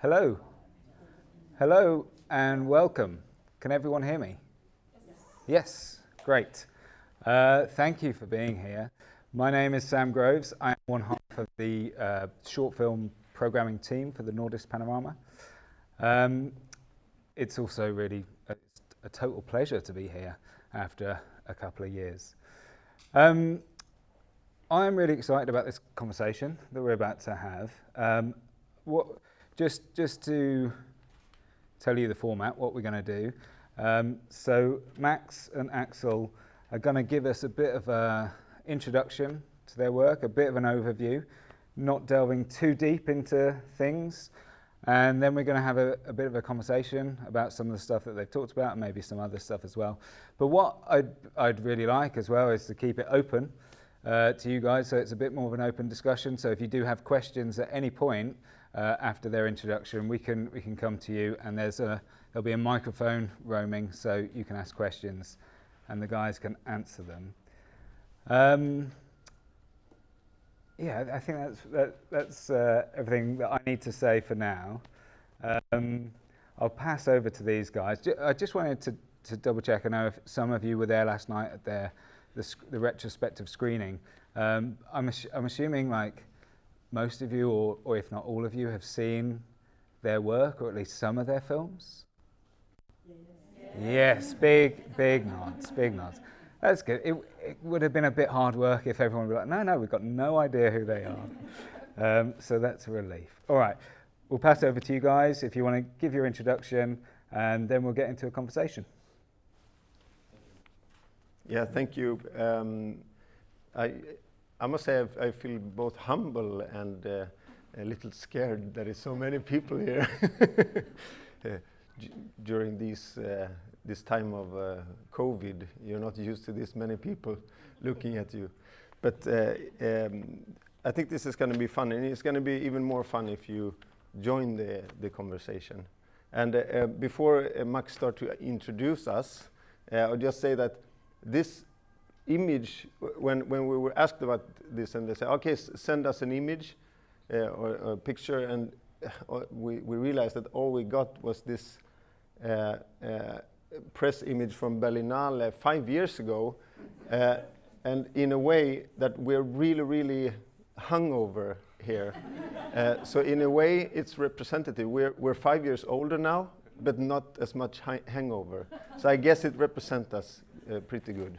Hello. Hello and welcome. Can everyone hear me? Yes, great. Thank you for being here. My name is Sam Groves. I am one half of the short film programming team for the Nordisk Panorama. It's also really a total pleasure to be here after a couple of years. I am really excited about this conversation that we're about to have. Just to tell you the format, what we're going to do. So Max and Axel are going to give us a bit of an introduction to their work, a bit of an overview, not delving too deep into things. And then we're going to have a bit of a conversation about some of the stuff that they've talked about and maybe some other stuff as well. But what I'd really like as well is to keep it open to you guys, so it's a bit more of an open discussion. So if you do have questions at any point after their introduction, we can come to you, and there'll be a microphone roaming, so you can ask questions and the guys can answer them. Yeah, I think that's everything that I need to say for now. I'll pass over to these guys. I just wanted to double check. I know if some of you were there last night at the retrospective screening. I'm assuming like most of you, or if not all of you, have seen their work, or at least some of their films. Yes, big nods, big nods. That's good. It would have been a bit hard work if everyone were like, no, we've got no idea who they are. So that's a relief. All right, we'll pass over to you guys if you want to give your introduction, and then we'll get into a conversation. Yeah, thank you. I must say I feel both humble and a little scared that there's so many people here during this time of COVID. You're not used to this many people looking at you. But I think this is going to be fun, and it's going to be even more fun if you join the conversation. And before Max starts to introduce us, I'll just say that this image, when we were asked about this, and they said, okay, send us an image or a picture, and we realized that all we got was this press image from Berlinale 5 years ago, and in a way that we're really hungover here. So in a way it's representative. We're 5 years older now, but not as much hangover. So I guess it represents us pretty good.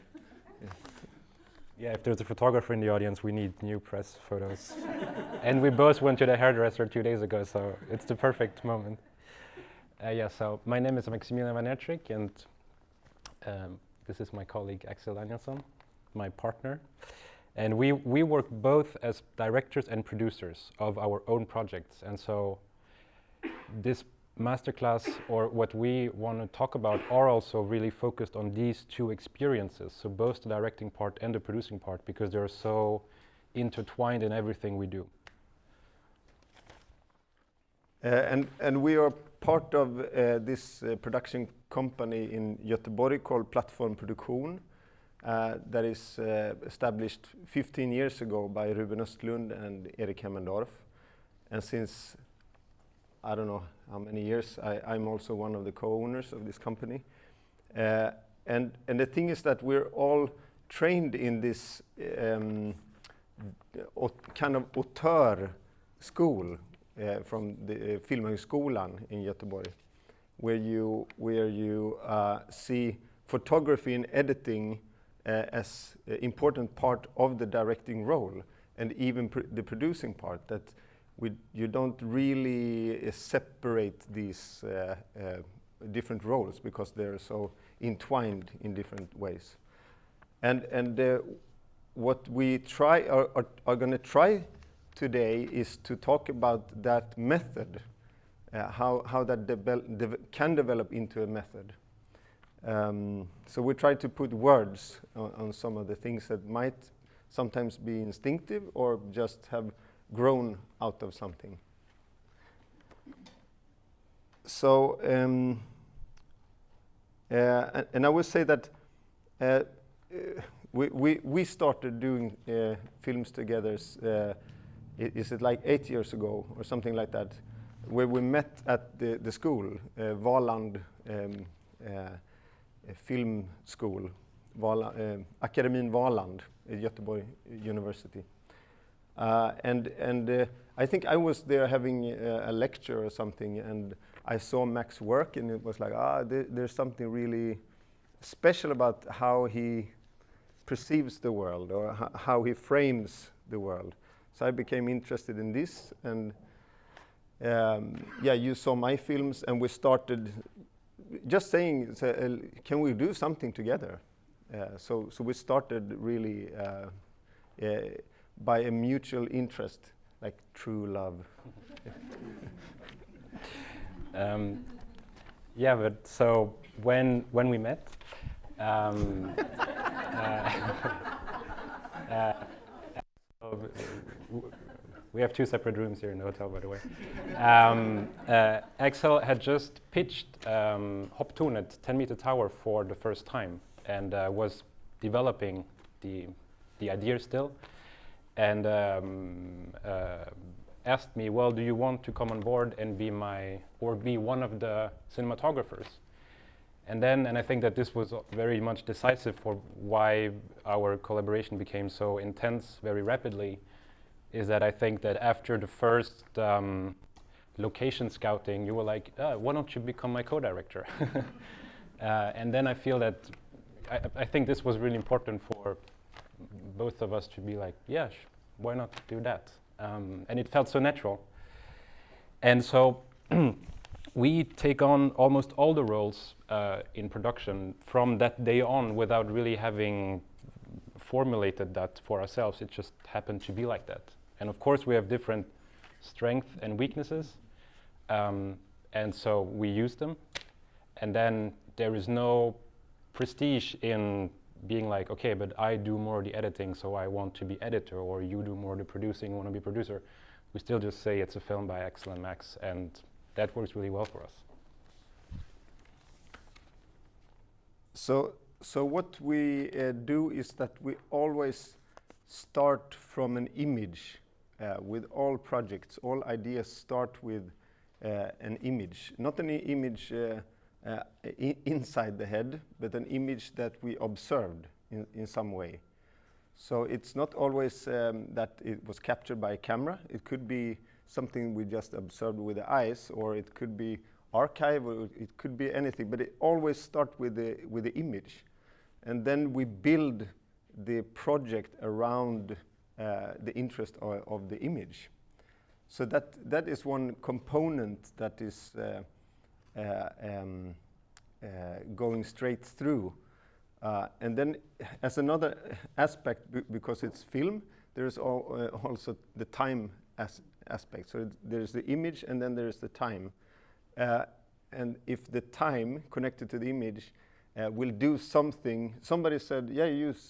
Yeah, if there's a photographer in the audience, we need new press photos. And we both went to the hairdresser 2 days ago, so it's the perfect moment. So my name is Maximilien Van Aertryck, and this is my colleague Axel Danielson, my partner. And we work both as directors and producers of our own projects. And so this Masterclass, or what we want to talk about, are also really focused on these two experiences, so both the directing part and the producing part, because they're so intertwined in everything we do. And we are part of this production company in Göteborg called Plattform Produktion, that is established 15 years ago by Ruben Östlund and Erik Hemmendorff. And since I don't know how many years, I'm also one of the co-owners of this company. And the thing is that we're all trained in this kind of auteur school from the Filmhögskolan in Göteborg, where you see photography and editing as an important part of the directing role, and even the producing part, that you don't really separate these different roles because they're so entwined in different ways. And what we are going to try today is to talk about that method, how that can develop into a method. So we try to put words on some of the things that might sometimes be instinctive or just have grown out of something. So, and I would say that we started doing films together, is it like 8 years ago or something like that? where we met at the school, Valand Film School, Akademin Valand, Göteborg University. And I think I was there having a lecture or something, and I saw Max work, and it was like, there's something really special about how he perceives the world, or how he frames the world. So I became interested in this, and you saw my films, and we started just saying, can we do something together? So we started really by a mutual interest, like true love. But so when we met, we have 2 separate rooms here in the hotel, by the way. Axel had just pitched Hopptornet 10-meter tower for the first time, and was developing the idea still, and asked me, well, do you want to come on board and be one of the cinematographers? And I think that this was very much decisive for why our collaboration became so intense very rapidly, is that I think that after the first location scouting, you were like, why don't you become my co-director? And then I feel that, I think this was really important for both of us to be like, yeah, why not do that? And it felt so natural. And so we take on almost all the roles in production from that day on without really having formulated that for ourselves. It just happened to be like that. And of course, we have different strengths and weaknesses. And so we use them. And then there is no prestige in being like, okay, but I do more of the editing, so I want to be editor, or you do more of the producing, you want to be producer. We still just say it's a film by Axel and Max, and that works really well for us. So what we do is that we always start from an image. With all projects, all ideas start with an image, not an image inside the head, but an image that we observed in some way. So it's not always that it was captured by a camera. It could be something we just observed with the eyes, or it could be archive, or it could be anything. But it always starts with the image, and then we build the project around the interest of the image. So that is one component that is going straight through. And then as another aspect, because it's film, there's also the time aspect. So there's the image, and then there's the time. And if the time connected to the image will do something, somebody said,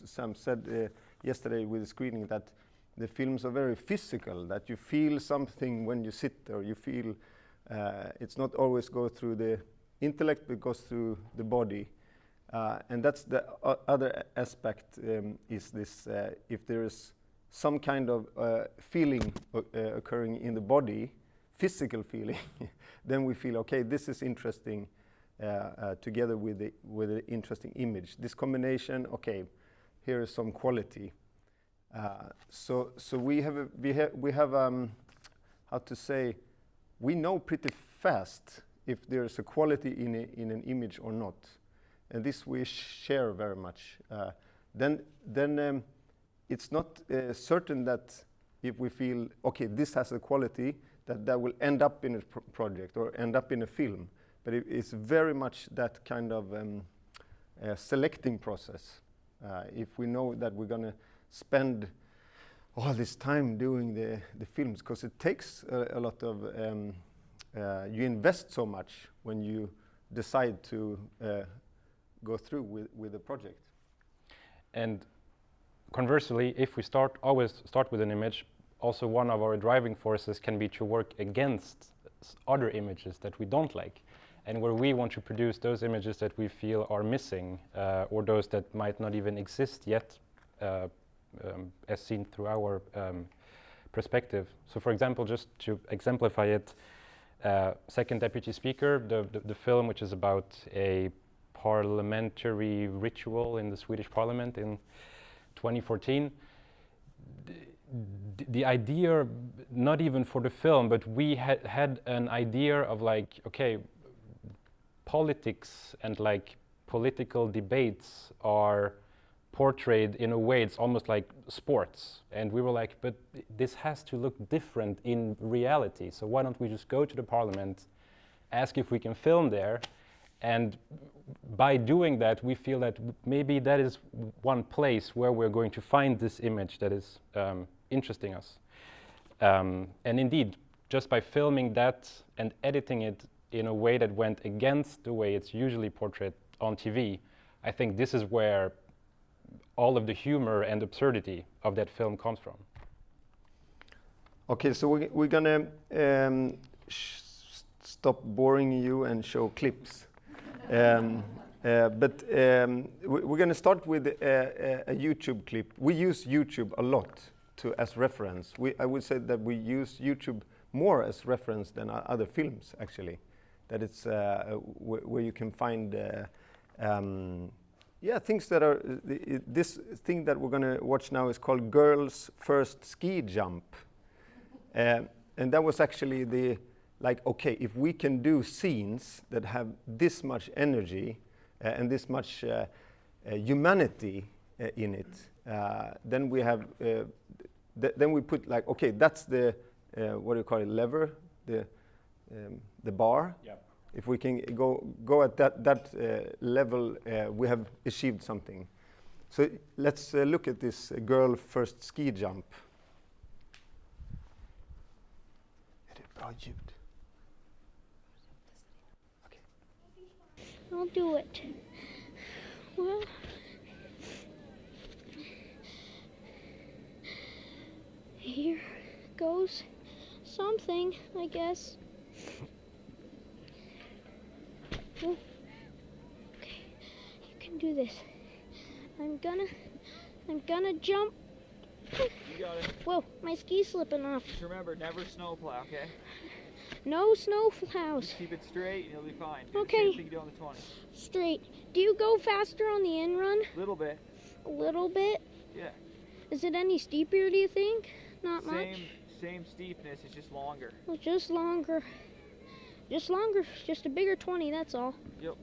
Sam said yesterday with the screening that the films are very physical, that you feel something when you sit there, you feel it's not always go through the intellect, but goes through the body. And that's the other aspect, is this, if there is some kind of feeling occurring in the body, physical feeling, then we feel, okay, this is interesting, together with the interesting image. This combination, okay, here is some quality. So we have how to say, we know pretty fast if there's a quality in an image or not, and this we share very much. Then it's not certain that if we feel, okay, this has a quality, that will end up in a project or end up in a film, but it's very much that kind of selecting process. If we know that we're going to spend all this time doing the films, because it takes a lot of, you invest so much when you decide to go through with a project. And conversely, if we always start with an image, also one of our driving forces can be to work against other images that we don't like, and where we want to produce those images that we feel are missing, or those that might not even exist yet, as seen through our perspective. So for example, just to exemplify it, Second Deputy Speaker, the film which is about a parliamentary ritual in the Swedish Parliament in 2014. The idea, not even for the film, but we had an idea of like, okay, politics and like political debates are portrayed in a way, it's almost like sports. And we were like, but this has to look different in reality. So why don't we just go to the parliament, ask if we can film there, and by doing that, we feel that maybe that is one place where we're going to find this image that is interesting us. And indeed, just by filming that and editing it in a way that went against the way it's usually portrayed on TV, I think this is where all of the humor and absurdity of that film comes from. Okay, so we're gonna stop boring you and show clips. But we're gonna start with a YouTube clip. We use YouTube a lot as reference. I would say that we use YouTube more as reference than other films, actually. That it's where you can find things that are, this thing that we're gonna watch now is called Girl's First Ski Jump. And that was actually okay, if we can do scenes that have this much energy and this much humanity in it, then we have, then we put like, okay, that's the, what do you call it, lever, the bar. Yep. If we can go at that level, we have achieved something. So let's look at this girl first ski jump. Okay. I'll do it. Well, here goes something, I guess. Oh. Okay, you can do this. I'm gonna jump. You got it. Whoa, my ski's slipping off. Just remember, never snowplow, okay? No snow plows. Just keep it straight and you'll be fine. Do Okay. the same thing you do on the 20. Straight. Do you go faster on the in run? Little bit. A little bit? Yeah. Is it any steeper, do you think? Not much? Same steepness, it's just longer. Well, just longer. Just longer. Just a bigger 20, that's all. Yep.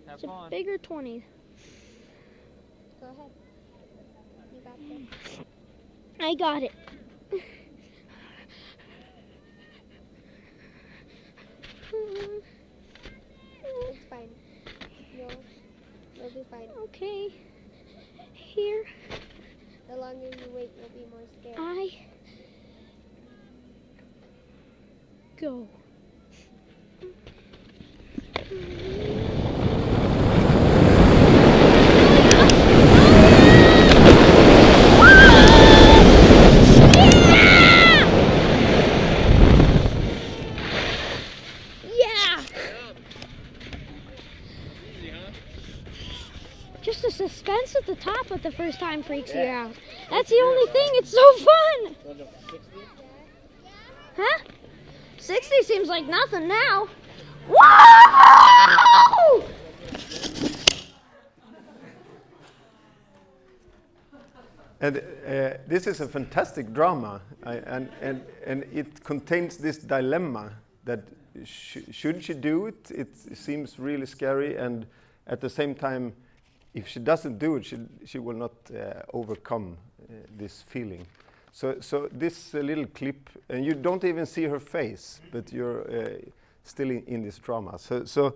Have It's a fun. bigger 20. Go ahead. You got this. I got it. It's fine. You'll be fine. Okay. Here The longer you wait, you'll be more scared. I go. Yeah! Just the suspense at the top at the first time freaks you out. That's the only thing. It's so fun. Huh? 60 seems like nothing now. Whoa! And this is a fantastic drama, and it contains this dilemma that should she do it? It seems really scary, and at the same time, if she doesn't do it, she will not overcome this feeling. So this little clip, and you don't even see her face, but you're still in this drama. So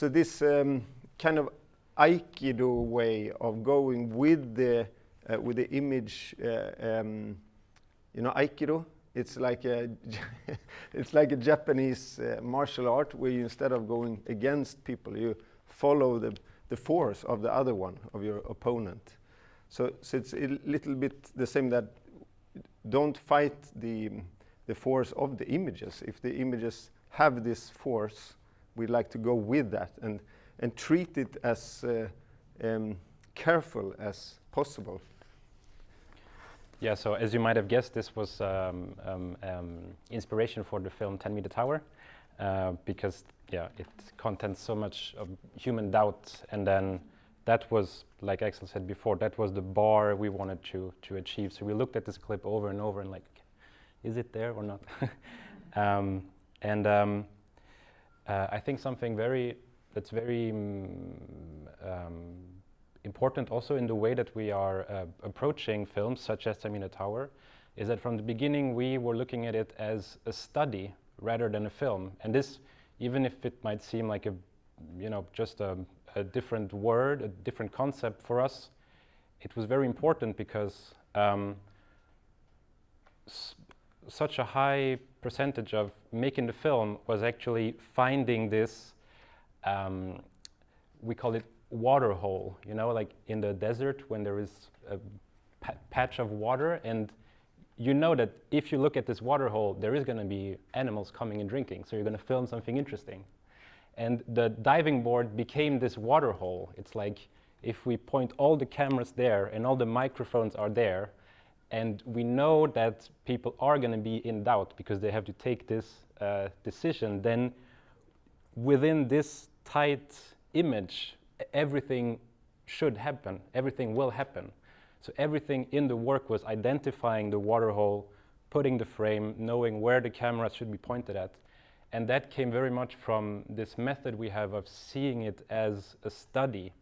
this kind of Aikido way of going with the image, you know, Aikido. It's like a it's like a Japanese martial art where you, instead of going against people, you follow the force of the other one, of your opponent. So it's a little bit the same, that don't fight the force of the images. If the images have this force, we like to go with that and treat it as careful as possible. Yeah, so as you might have guessed, this was inspiration for the film 10 Meter Tower, because yeah, it contains so much of human doubt, and then that was, like Axel said before, that was the bar we wanted to achieve. So we looked at this clip over and over and like, is it there or not? I think something that's very important also in the way that we are approaching films such as 10 Meter Tower is that from the beginning we were looking at it as a study rather than a film. And this, even if it might seem like just a different word, a different concept for us, it was very important because such a high percentage of making the film was actually finding this, we call it water hole, like in the desert when there is a patch of water, and you know that if you look at this water hole, there is going to be animals coming and drinking, so you're going to film something interesting. And the diving board became this water hole. It's like if we point all the cameras there and all the microphones are there, and we know that people are going to be in doubt because they have to take this decision, then within this tight image, everything should happen, everything will happen. So everything in the work was identifying the water hole, putting the frame, knowing where the camera should be pointed at. And that came very much from this method we have of seeing it as a study,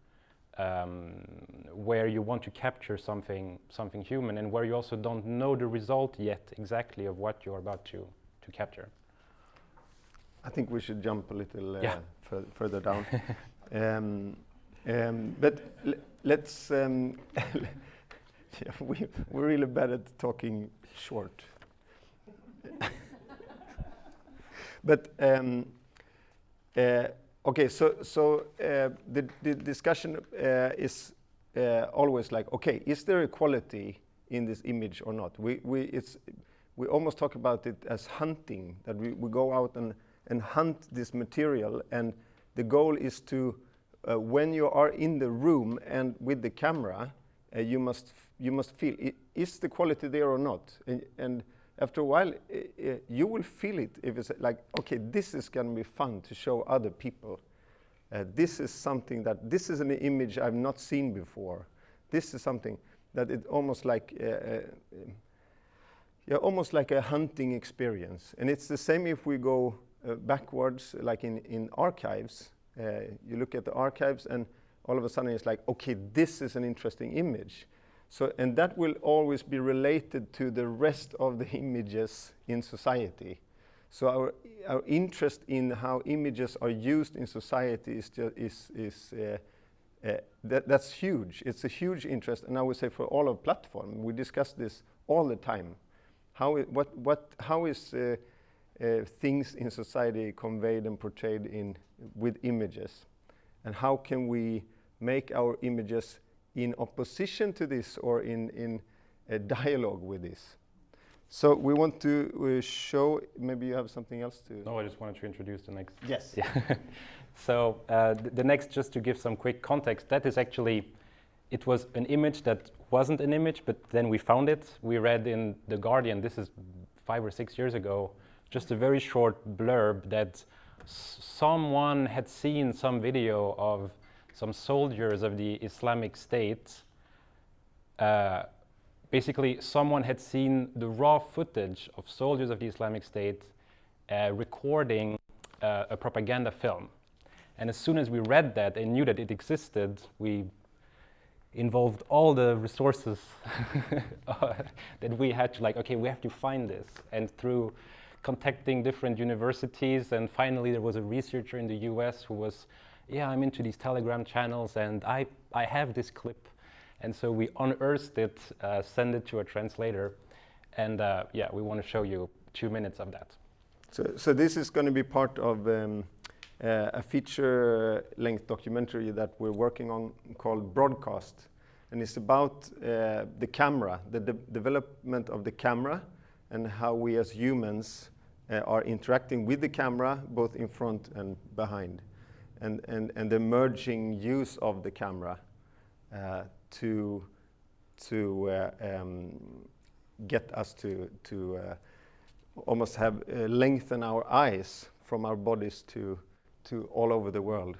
where you want to capture something human and where you also don't know the result yet exactly of what you're about to capture. I think we should jump a little Yeah. further down. But let's, yeah, we're really bad at talking short. But okay, so the discussion is always like, okay, is there equality in this image or not? We almost talk about it as hunting, that we go out and hunt this material, and the goal is to, when you are in the room and with the camera, you must feel, is the quality there or not? And after a while, you will feel it if it's like, okay, this is going to be fun to show other people. This is something this is an image I've not seen before. This is something that it almost like, almost like a hunting experience. And it's the same if we go backwards, like in archives. You look at the archives and all of a sudden it's like, okay, this is an interesting image. So, and that will always be related to the rest of the images in society. So our interest in how images are used in society that's huge. It's a huge interest, and I would say for all of Plattform, we discuss this all the time. How is things in society conveyed and portrayed with images, and how can we make our images in opposition to this or in a dialogue with this? So we want to show, maybe you have something else to... No, I just wanted to introduce the next. Yes. Yeah. So the next, just to give some quick context, that is actually, it was an image that wasn't an image, but then we found it. We read in The Guardian, this is 5 or 6 years ago, just a very short blurb that someone had seen some video of some soldiers of the Islamic State. Basically, someone had seen the raw footage of soldiers of the Islamic State recording a propaganda film. And as soon as we read that and knew that it existed, we involved all the resources that we had to, like, okay, we have to find this. And through contacting different universities, and finally there was a researcher in the US who was, yeah, I'm into these Telegram channels and I have this clip. And so we unearthed it, sent it to a translator, and yeah, we want to show you 2 minutes of that. So this is going to be part of a feature-length documentary that we're working on called Broadcast. And it's about the camera, the development of the camera, and how we as humans are interacting with the camera, both in front and behind, and the emerging use of the camera to get us to almost have lengthen our eyes from our bodies to all over the world.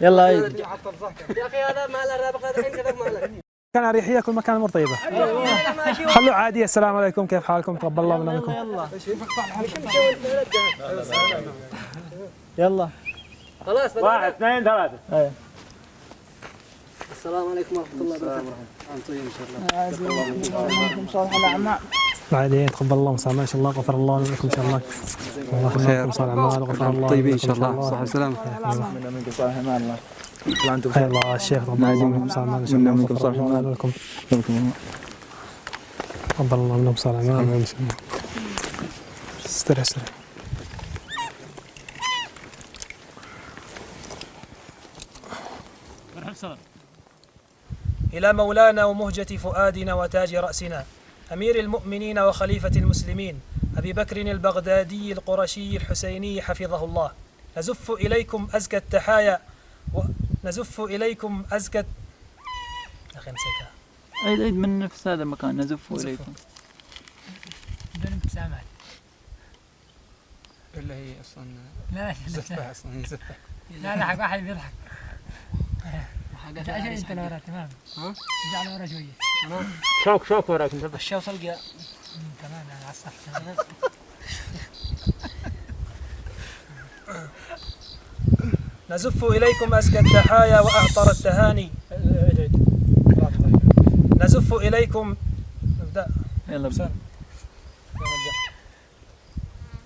يلا عيد يا اخي هذا مال الرابق هذا الحين كذا مال كان اريحيه كل مكان امور طيبه خلوا عاديه. السلام عليكم كيف حالكم تقبل الله منا منكم. يلا خلاص 1 2 3. السلام عليكم ورحمه الله وبركاته. طيب ان شاء الله. صالح الاعمال. عادي تقبل الله مسامح ان شاء الله غفر الله منكم ان شاء الله. الله يخليكم صالح اعمال وغفر الله. طيبين ان شاء الله صحه وسلامه. منا منكم صالح اعمال الله. حيا الله الشيخ تقبل الله منكم صالح اعمال ان شاء الله. منكم صالح اعمال لكم. تقبل الله منكم صالح اعمال ان شاء الله. استريح استريح. إلى مولانا ومهجة فؤادنا وتاج رأسنا أمير المؤمنين وخليفة المسلمين أبي بكر البغدادي القرشي الحسيني حفظه الله. نزف إليكم أزكى التحايا ونزف إليكم أزكى أخي نسيتها. عيد من نفس هذا المكان. نزف إليكم بدون ابتسامات. اللي هي أصلا لا زفة أصلا زفة. لا حق واحد بيضحك. عشان انت لورا تمام. ها؟ ارجع لورا شويه. شوك وراك انت. الشوص القى تمام انا عصفت. نزف اليكم ازكى التحايا واعطر التهاني. نزف اليكم نبدا. يلا ابدا.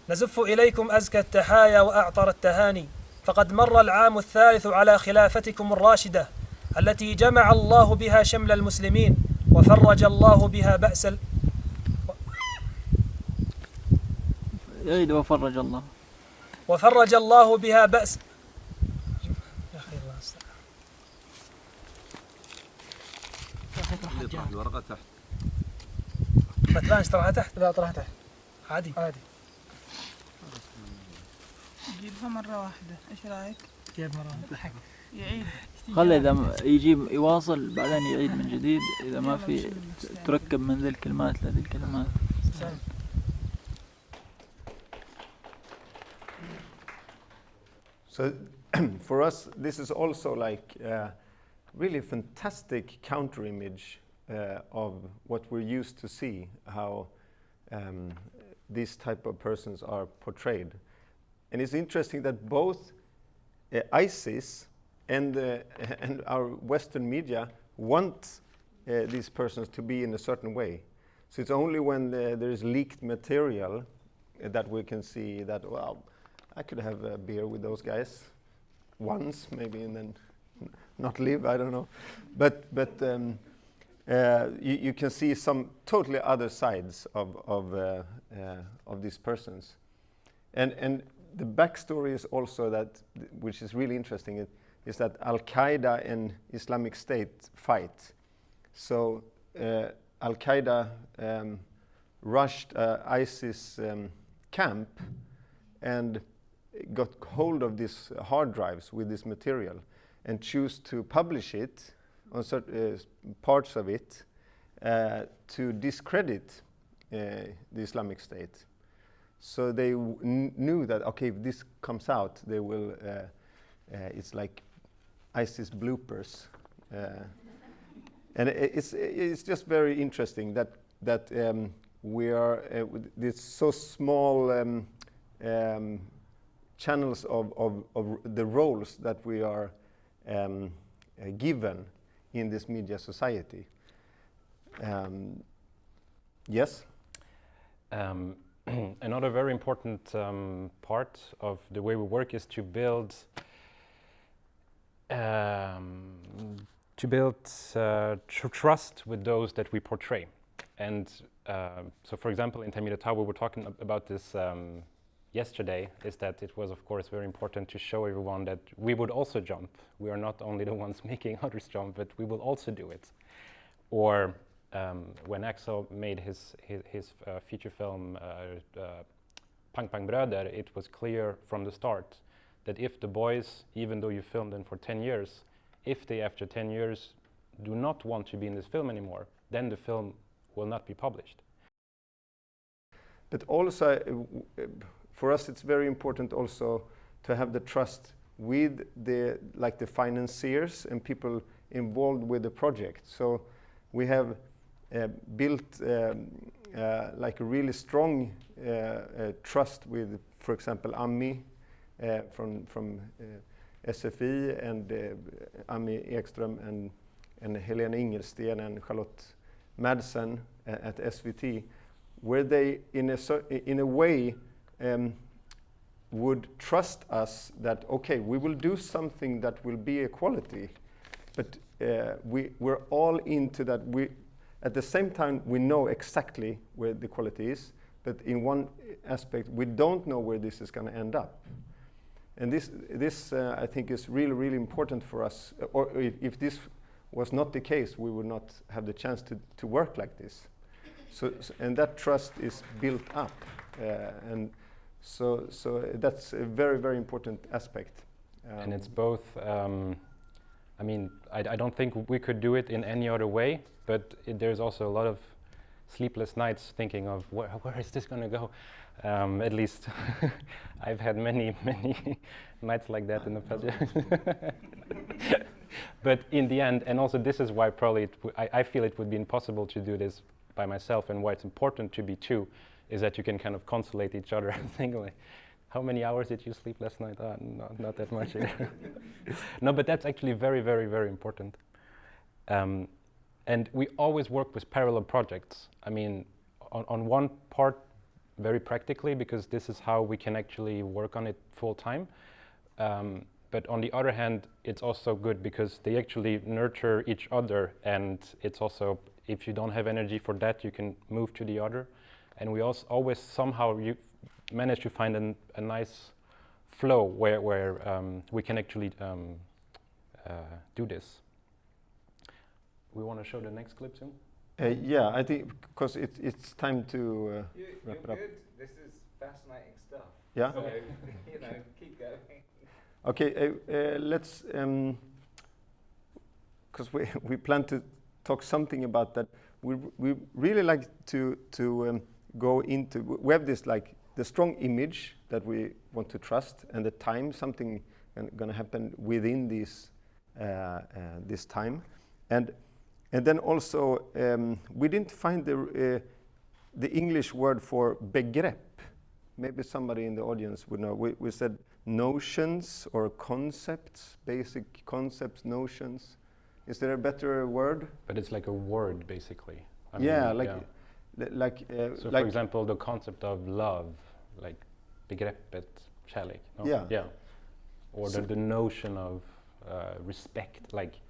نزف اليكم ازكى التحايا واعطر التهاني. فقد مر العام الثالث على خلافتكم الراشدة التي جمع الله بها شمل المسلمين وفرج الله بها بأس عيد وفرج الله. وفرج الله بها بأس يا أخي الله يطرح الورقة تحت. ما تبانش طرحها تحت. لا طرحها تحت عادي. جيبها مرة واحدة، ايش رايك؟ كيف مرة واحدة؟ يعيد. خلي اذا يجيب يواصل بعدين يعيد من جديد. اذا ما في تركب من ذي الكلمات لذي الكلمات. So for us, this is also like really fantastic counter image of what we're used to see, how these type of persons are portrayed. And it's interesting that both ISIS and our Western media want these persons to be in a certain way. So it's only when there is leaked material that we can see that, well, I could have a beer with those guys once, maybe, and then not live, I don't know. But you can see some totally other sides of these persons. And the backstory is also that, which is really interesting, is that Al-Qaeda and Islamic State fight. So Al-Qaeda rushed ISIS camp and got hold of these hard drives with this material and choose to publish it on certain parts of it to discredit the Islamic State. So they knew that, okay, if this comes out, they will, it's like ISIS bloopers. And it's just very interesting that we are with these so small channels of the roles that we are given in this media society. Yes? Another very important part of the way we work is to build trust with those that we portray. And so, for example, in Tamida we were talking about this yesterday, is that it was, of course, very important to show everyone that we would also jump. We are not only the ones making others jump, but we will also do it. Or when Axel made his feature film Pang Pang Bröder, it was clear from the start that if the boys, even though you filmed them for 10 years, if they after 10 years do not want to be in this film anymore, then the film will not be published. But also, for us, it's very important also to have the trust with the financiers and people involved with the project. So we have built like a really strong trust with, for example, Ami from SFI, and Ami Ekström and Helena Ingelsten and Charlotte Madsen at SVT, where they in a way would trust us that, okay, we will do something that will be a quality, but we're all into that. At the same time, we know exactly where the quality is, but in one aspect, we don't know where this is going to end up. And this I think is really, really important for us. Or if this was not the case, we would not have the chance to work like this. And that trust is built up. And so that's a very, very important aspect. And it's both, I mean, I don't think we could do it in any other way, but there's also a lot of sleepless nights thinking of where is this going to go? At least I've had many nights like that in the past. But in the end, and also this is why probably I feel it would be impossible to do this by myself, and why it's important to be two, is that you can kind of consolate each other and think like, how many hours did you sleep last night? No, not that much. No, but that's actually very, very, very important. And we always work with parallel projects. I mean, on one part, very practically, because this is how we can actually work on it full time. But on the other hand, it's also good because they actually nurture each other, and it's also, if you don't have energy for that, you can move to the other. And we also always somehow manage to find a nice flow where we can actually do this. We want to show the next clip soon? Yeah, I think because it's time to wrap it up. Good. This is fascinating stuff. Yeah? So, keep going. Okay, let's, because we plan to talk something about that. We really like to go into, we have this like the strong image that we want to trust, and the time, something going to happen within this time, and then also we didn't find the English word for begrepp. Maybe somebody in the audience would know. We said notions or concepts, basic concepts, notions. Is there a better word? But it's like a word, basically. I yeah, mean, like so, for example, the concept of love, like begreppet kärlek. No? Yeah. Yeah. Or the notion of respect, like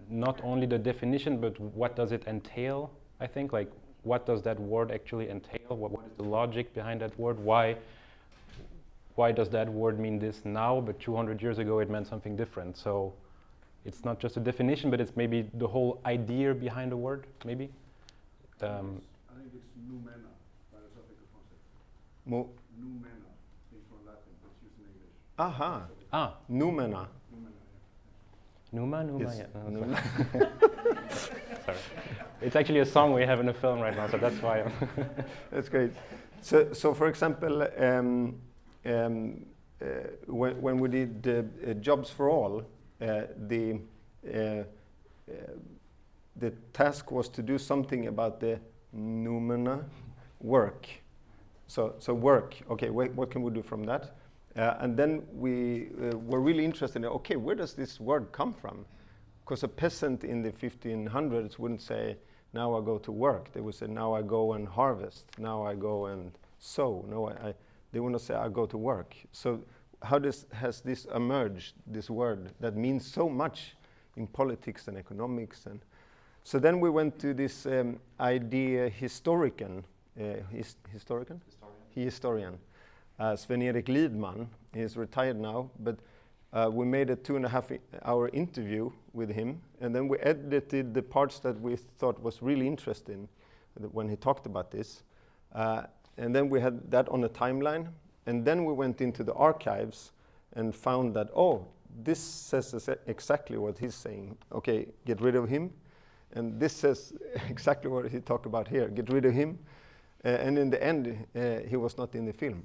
not only the definition, but what does it entail? I think, like, what does that word actually entail? What is the logic behind that word? Why does that word mean this now, but 200 years ago it meant something different? So it's not just a definition, but it's maybe the whole idea behind the word, maybe? I think it's noumena, philosophical concept. Noumena is from Latin, but it's used in English. Aha. Ah. Noumena. Numa, yeah. No, sorry. It's actually a song we have in the film right now, so that's why I'm That's great. So for example, when we did Jobs for All, the task was to do something about the noumena, work. So work, okay, what can we do from that? And then we were really interested in, okay, where does this word come from? Because a peasant in the 1500s wouldn't say, now I go to work. They would say, now I go and harvest. Now I go and sow. No, they would not say, I go to work. So how has this emerged, this word that means so much in politics and economics? And so then we went to this idea historian. Sven-Erik Lidman. He's retired now, but we made a 2.5-hour interview with him, and then we edited the parts that we thought was really interesting when he talked about this. And then we had that on a timeline, and then we went into the archives and found that, oh, this says exactly what he's saying. Okay, get rid of him. And this says exactly what he talked about here. Get rid of him. And in the end, he was not in the film.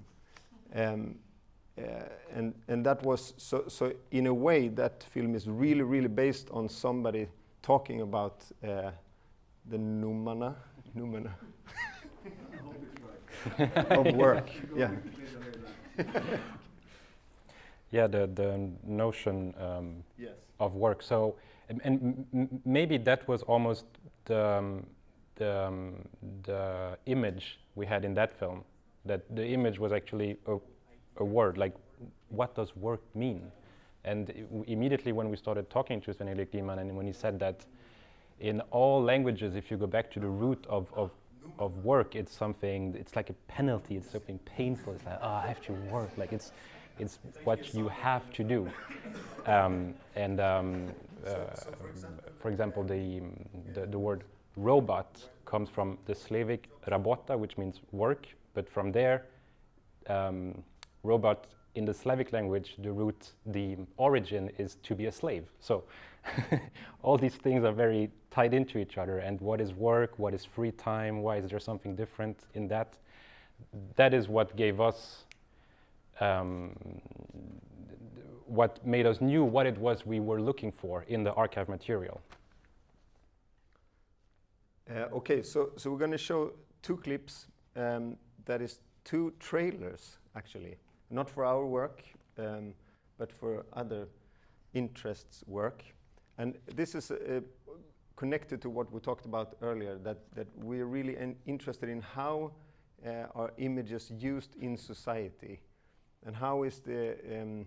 And that was, so in a way, that film is really, really based on somebody talking about the noumena of work. Yeah. Yeah, the notion yes. of work. So, and maybe that was almost the image we had in that film. That the image was actually a word, like what does work mean? And immediately when we started talking to Sven-Erik Diemann, and when he said that in all languages, if you go back to the root of work, it's something, it's like a penalty, it's something painful. It's like, oh, I have to work. Like it's what you have to do. For example, the word robot comes from the Slavic rabota, which means work, but from there, robot in the Slavic language, the origin is to be a slave. So all these things are very tied into each other. And what is work? What is free time? Why is there something different in that? That is what gave us, what made us knew what it was we were looking for in the archive material. Okay, so we're going to show two clips. That is two trailers, actually. Not for our work, but for other interests' work. And this is connected to what we talked about earlier, that we're really interested in how are images used in society, and how is the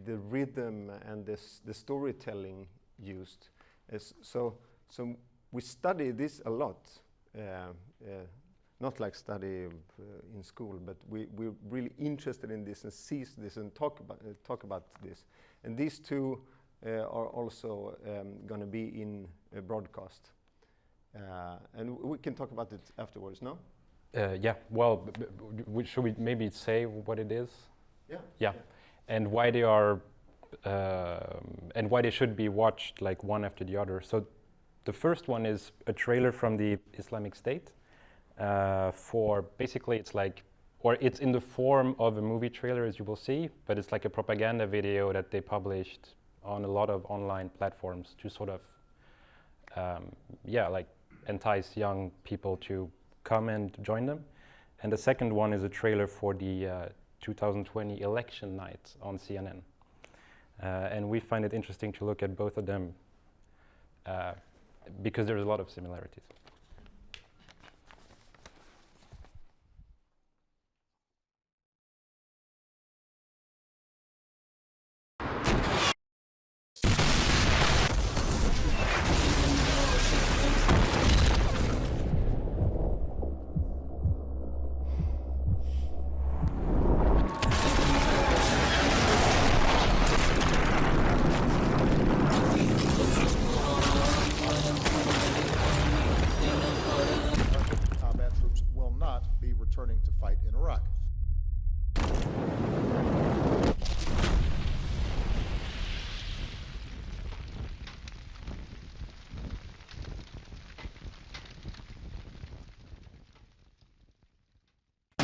rhythm and the storytelling used. So we study this a lot. Not like study in school, but we're really interested in this and seize this and talk about this. And these two are also going to be in a broadcast. And we can talk about it afterwards, no? Yeah, well, should we maybe say what it is? Yeah. Yeah, and why they are, and why they should be watched like one after the other. So the first one is a trailer from the Islamic State. For basically it's like, or it's in the form of a movie trailer, as you will see, but it's like a propaganda video that they published on a lot of online platforms to sort of, like entice young people to come and join them. And the second one is a trailer for the 2020 election night on CNN. And we find it interesting to look at both of them because there's a lot of similarities.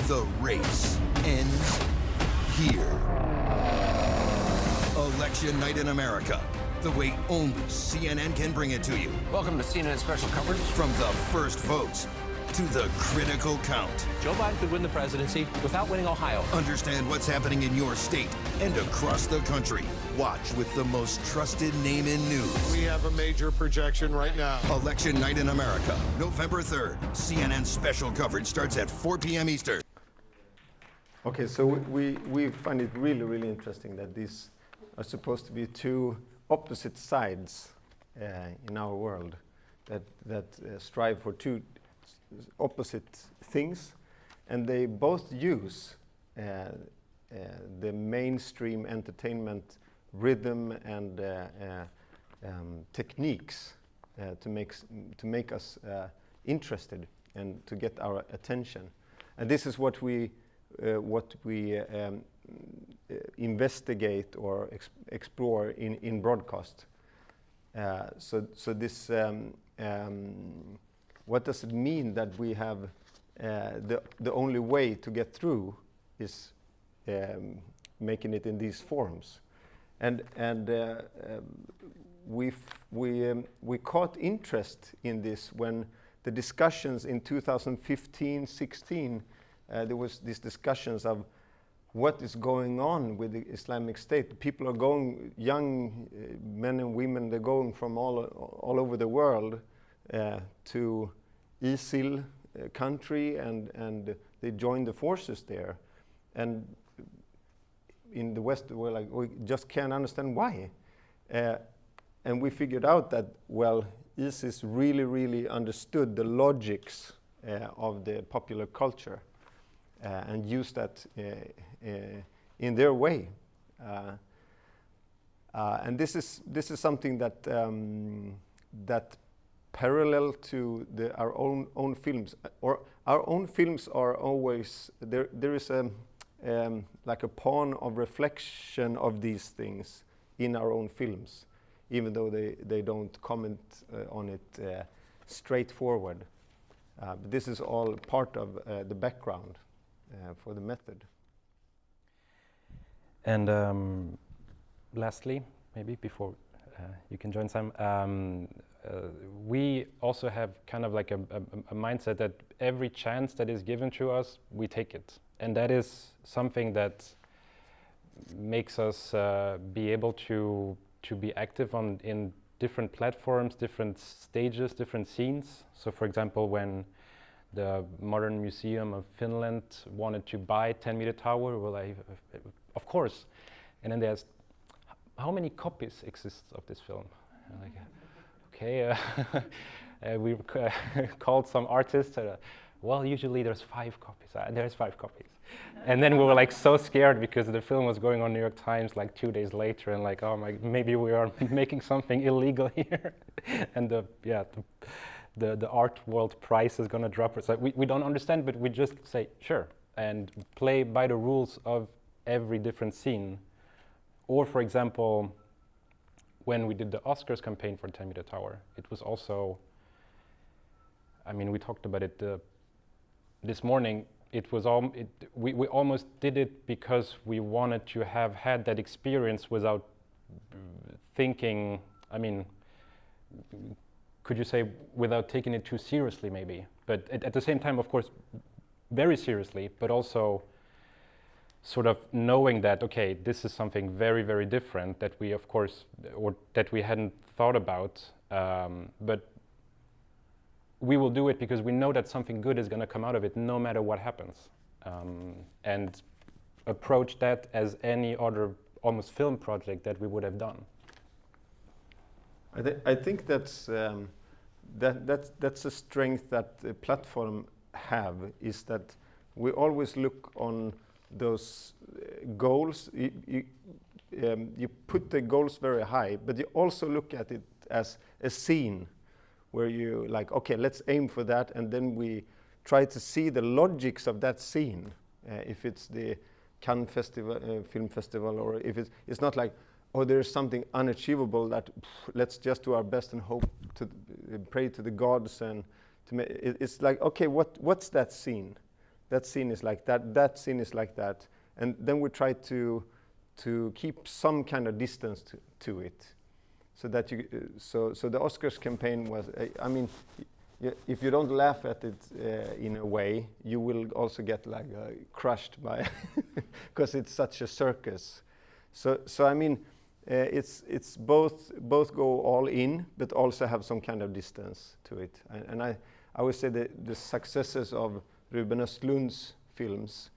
The race ends here. Election night in America, the way only CNN can bring it to you. Welcome to CNN special coverage. From the first votes to the critical count. Joe Biden could win the presidency without winning Ohio. Understand what's happening in your state and across the country. Watch with the most trusted name in news. We have a major projection right now. Election night in America, November 3rd. CNN special coverage starts at 4 p.m. Eastern. Okay, so we find it really, really interesting that these are supposed to be two opposite sides in our world that strive for two opposite things, and they both use the mainstream entertainment rhythm and techniques to make us interested and to get our attention. And this is what we investigate or explore in broadcast. So this, what does it mean that we have the only way to get through is making it in these forms, and we caught interest in this when the discussions in 2015-16, there was these discussions of what is going on with the Islamic State. People are going, young men and women, they're going from all over the world to ISIL country, and they join the forces there. And in the West, we're like, we just can't understand why. And we figured out that, well, ISIS really understood the logics of the popular culture and used that in their way. And this is something that that parallel to our own films, or our own films are always there. There is a like a pawn of reflection of these things in our own films, even though they don't comment on it straightforward. But this is all part of the background for the method. And lastly, maybe before you can join Sam, we also have kind of like a mindset that every chance that is given to us, we take it. And that is something that makes us be able to be active in different platforms, different stages, different scenes. So for example, when the Modern Museum of Finland wanted to buy 10-meter tower, well, of course. And then they asked, how many copies exist of this film? And like, okay, we called some artists. Well, usually there's 5 copies. There's 5 copies. And then we were like so scared because the film was going on New York Times like 2 days later, and like, oh my, maybe we are making something illegal here. And the art world price is gonna drop. So we don't understand, but we just say sure and play by the rules of every different scene. Or for example, when we did the Oscars campaign for 10-meter tower, it was also, I mean, we talked about it this morning. It was we almost did it because we wanted to have had that experience without thinking, I mean, could you say without taking it too seriously maybe, but at the same time, of course, very seriously, but also sort of knowing that, okay, this is something very different that we, of course, or that we hadn't thought about, but we will do it because we know that something good is going to come out of it no matter what happens, and approach that as any other almost film project that we would have done. I think that's that's a strength that the platform have, is that we always look on those goals. You put the goals very high, but you also look at it as a scene where you like, okay, let's aim for that, and then we try to see the logics of that scene. If it's the Cannes Festival, Film Festival, or if it's not like, oh, there's something unachievable that let's just do our best and hope to pray to the gods, and it's like, okay, what's that scene? That scene is like that. That scene is like that, and then we try to keep some kind of distance to it, so that you. So the Oscars campaign was. I mean, if you don't laugh at it in a way, you will also get like crushed by, because it's such a circus. So I mean. It's both go all in, but also have some kind of distance to it. And I would say that the successes of Ruben Östlund's films,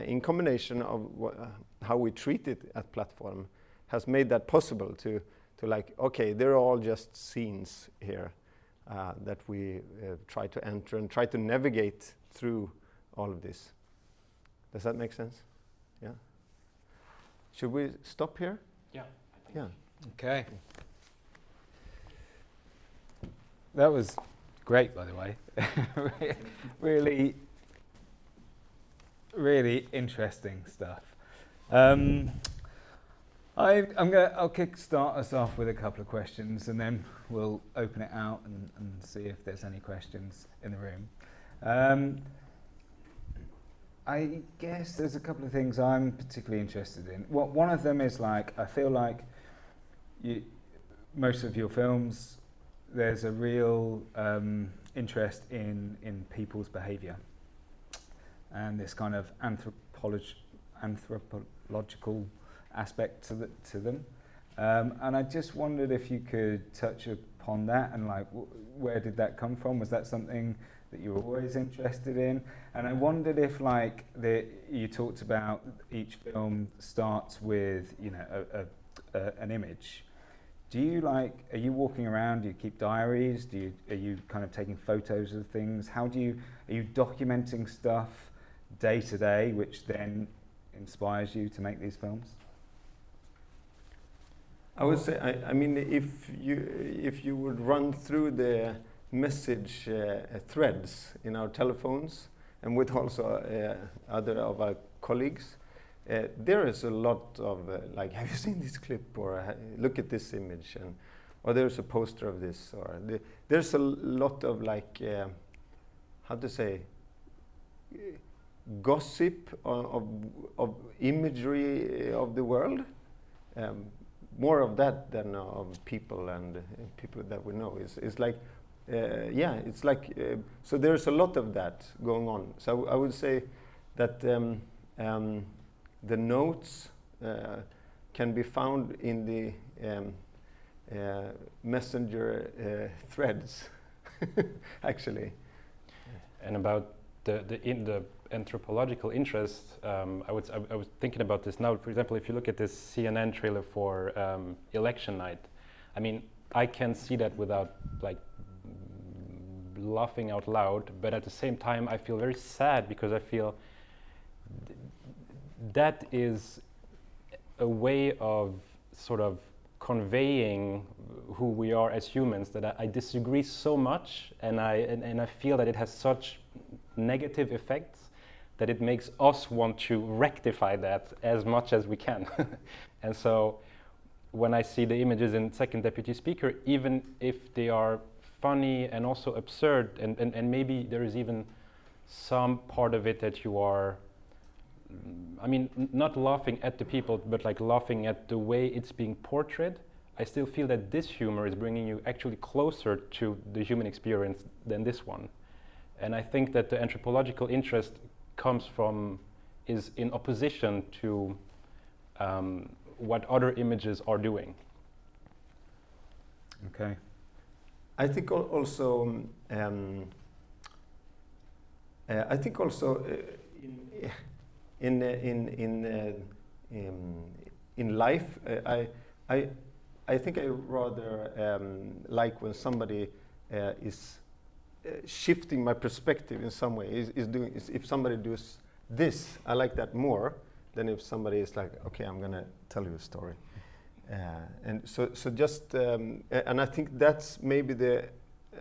in combination of how we treat it at Plattform, has made that possible to like, okay, they're all just scenes here that we try to enter and try to navigate through all of this. Does that make sense? Yeah. Should we stop here? Yeah. Yeah. Okay. That was great, by the way. really interesting stuff. I'll kickstart us off with a couple of questions, and then we'll open it out and see if there's any questions in the room. I guess there's a couple of things I'm particularly interested in. One of them is I feel like most of your films, there's a real interest in people's behaviour and this kind of anthropological aspect to them. And I just wondered if you could touch upon that and where did that come from? Was that something that you were always interested in? And I wondered if you talked about each film starts with an image. Do you are you walking around, do you keep diaries? Are you kind of taking photos of things? Are you documenting stuff day to day, which then inspires you to make these films? I would say, I mean, if you would run through the message threads in our telephones, and with also other of our colleagues, there is a lot of have you seen this clip, or look at this image, or there's a poster of this, or there's a lot of how to say, gossip of imagery of the world. More of that than of people and people that we know. It's like, it's like, so there's a lot of that going on. So I would say that the notes can be found in the messenger threads, actually. And about the anthropological interest, I was thinking about this now. For example, if you look at this CNN trailer for election night, I mean, I can see that without laughing out loud, but at the same time I feel very sad, because I feel that is a way of sort of conveying who we are as humans, that I disagree so much, and I feel that it has such negative effects that it makes us want to rectify that as much as we can. And so when I see the images in Second Deputy Speaker, even if they are funny and also absurd, and maybe there is even some part of it that you are, I mean, not laughing at the people, but laughing at the way it's being portrayed, I still feel that this humor is bringing you actually closer to the human experience than this one. And I think that the anthropological interest is in opposition to what other images are doing. Okay. I think also in life, I think I rather like when somebody is shifting my perspective in some way. If somebody does this, I like that more than if somebody is like, okay, I'm gonna tell you a story. And so just and I think that's maybe the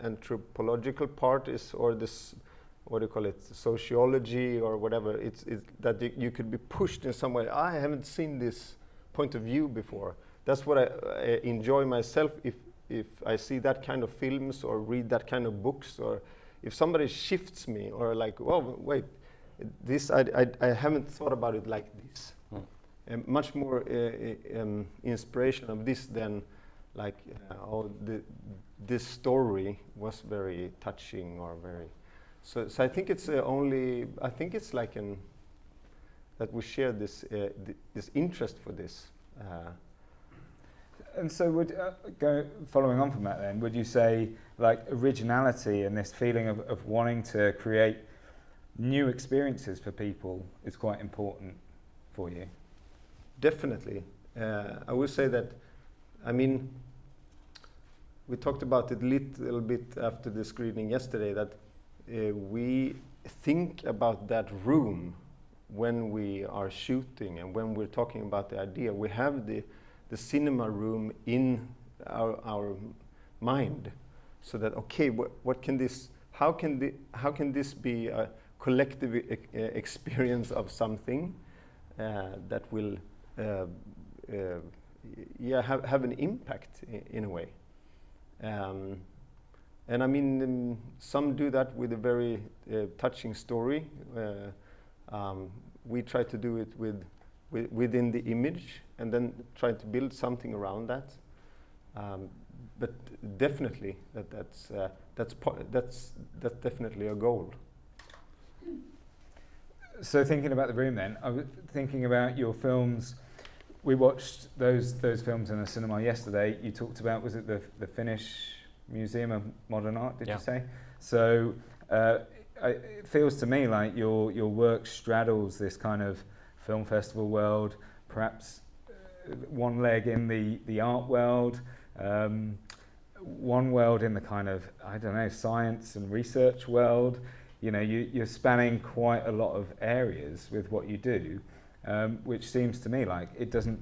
anthropological part is, or this, what do you call it, sociology or whatever. It's that you could be pushed in some way. I haven't seen this point of view before. That's what I enjoy myself if I see that kind of films or read that kind of books, or if somebody shifts me, or like, oh wait, this I haven't thought about it like this. Much more inspiration of this than like this story was very touching or very. So I think it's I think it's like that we share this this interest for this. And so following on from that then, would you say like originality and this feeling of wanting to create new experiences for people is quite important for you? Definitely. I would say that, I mean, we talked about it a little bit after the screening yesterday, that we think about that room when we are shooting and when we're talking about the idea. We have the cinema room in our mind, so that, okay, what can this, how can this be a collective experience of something, that will have an impact in a way. And I mean, some do that with a very touching story. We try to do it within the image, and then try to build something around that. But definitely, that's definitely a goal. So thinking about the room, then, I was thinking about your films. We watched those films in the cinema yesterday. You talked about, was it the Finnish Museum of Modern Art? Did you say? So it feels to me like your work straddles this kind of film festival world, perhaps one leg in the art world, one world in the kind of, I don't know, science and research world. You know, you're spanning quite a lot of areas with what you do, which seems to me like it doesn't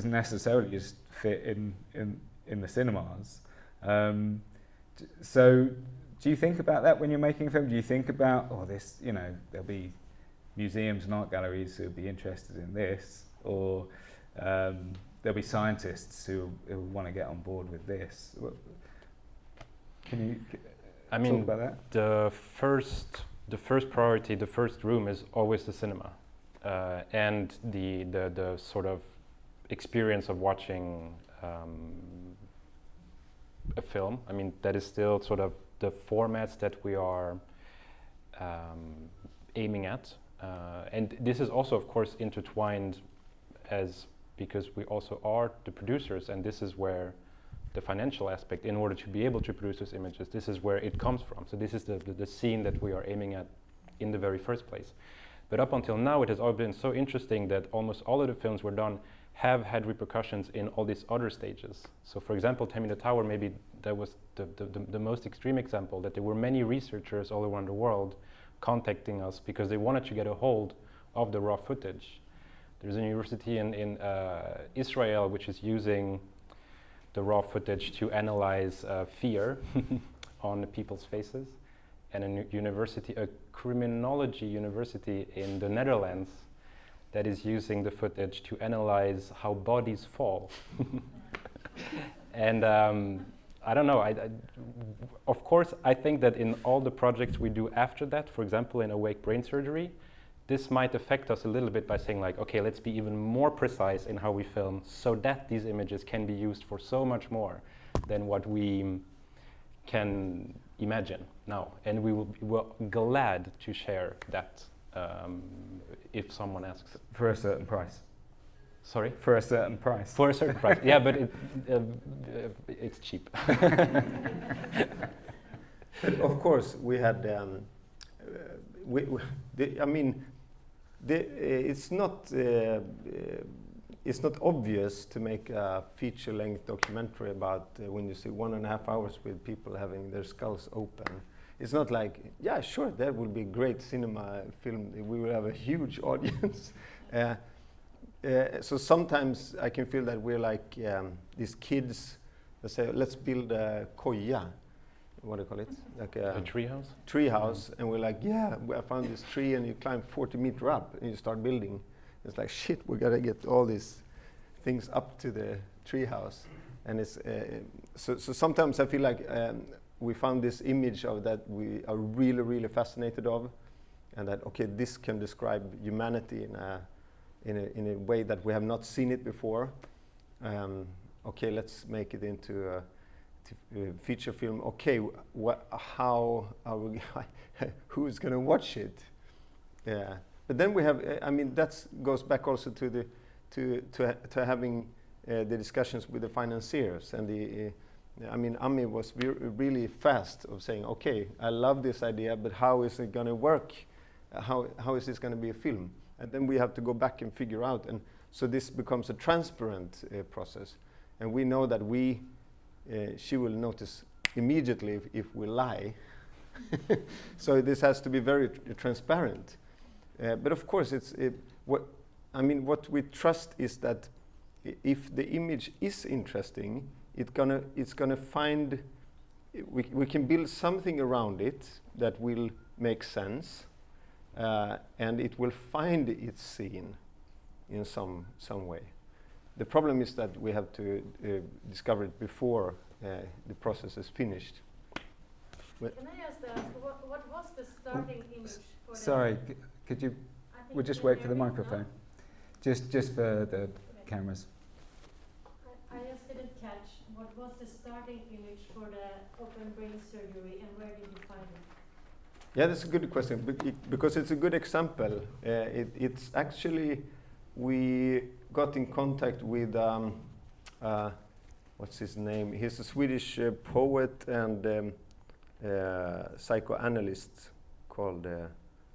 necessarily just fit in the cinemas. So do you think about that when you're making a film? Do you think about, this, you know, there'll be museums and art galleries who'll be interested in this, or there'll be scientists who want to get on board with this? Can you talk about that? The first priority, the first room is always the cinema, and the sort of experience of watching a film. I mean, that is still sort of the formats that we are aiming at, and this is also, of course, intertwined because we also are the producers, and this is where the financial aspect, in order to be able to produce those images, this is where it comes from. So this is the scene that we are aiming at in the very first place. But up until now, it has all been so interesting that almost all of the films we're done have had repercussions in all these other stages. So for example, Tammy the Tower, maybe that was the most extreme example, that there were many researchers all around the world contacting us because they wanted to get a hold of the raw footage. There's a university in Israel which is using the raw footage to analyze fear on people's faces, and a criminology university in the Netherlands that is using the footage to analyze how bodies fall. And I don't know, of course, I think that in all the projects we do after that, for example, in Awake Brain Surgery, this might affect us a little bit by saying like, okay, let's be even more precise in how we film so that these images can be used for so much more than what we can imagine now. And we will be glad to share that if someone asks. For a certain price. Sorry? For a certain price. For a certain price, yeah, but it's cheap. But of course, we had, it's not obvious to make a feature-length documentary about when you see 1.5 hours with people having their skulls open. It's not like, yeah, sure, that would be a great cinema film. We will have a huge audience. So sometimes I can feel that we're like these kids that say, let's build a koja. What do you call it? Like a treehouse? Treehouse, and we're like, yeah, I found this tree, and you climb 40 meters up, and you start building. It's like, shit, we gotta get all these things up to the treehouse, and it's so sometimes I feel like we found this image of that we are really, really fascinated of, and that okay, this can describe humanity in a way that we have not seen it before. Okay, let's make it into a feature film. Okay, how are we? Who's going to watch it? Yeah, but then we have. I mean, that goes back also to having the discussions with the financiers and the. I mean, Ami was really fast of saying, okay, I love this idea, but how is it going to work? How is this going to be a film? And then we have to go back and figure out, and so this becomes a transparent process. And we know that she will notice immediately if we lie. So this has to be very transparent. But of course, what we trust is that if the image is interesting, it's gonna find. We can build something around it that will make sense, and it will find its scene. in some way. The problem is that we have to discover it before the process is finished. Can I ask what was the starting image for Sorry, could you, we'll just wait for the microphone. Just for the cameras. I just didn't catch, what was the starting image for the open brain surgery and where did you find it? Yeah, that's a good question, because it's a good example. It's actually, we got in contact with, what's his name? He's a Swedish poet and psychoanalyst called,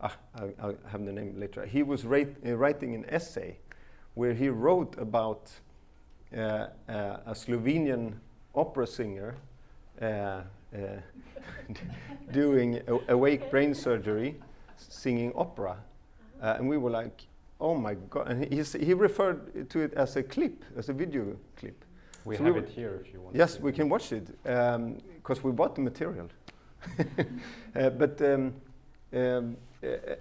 I'll have the name later. He was writing an essay where he wrote about a Slovenian opera singer doing awake brain surgery, singing opera. And we were like, oh my God. And he referred to it as a clip, as a video clip. We have it here if you want. Yes, we can watch it, because we bought the material.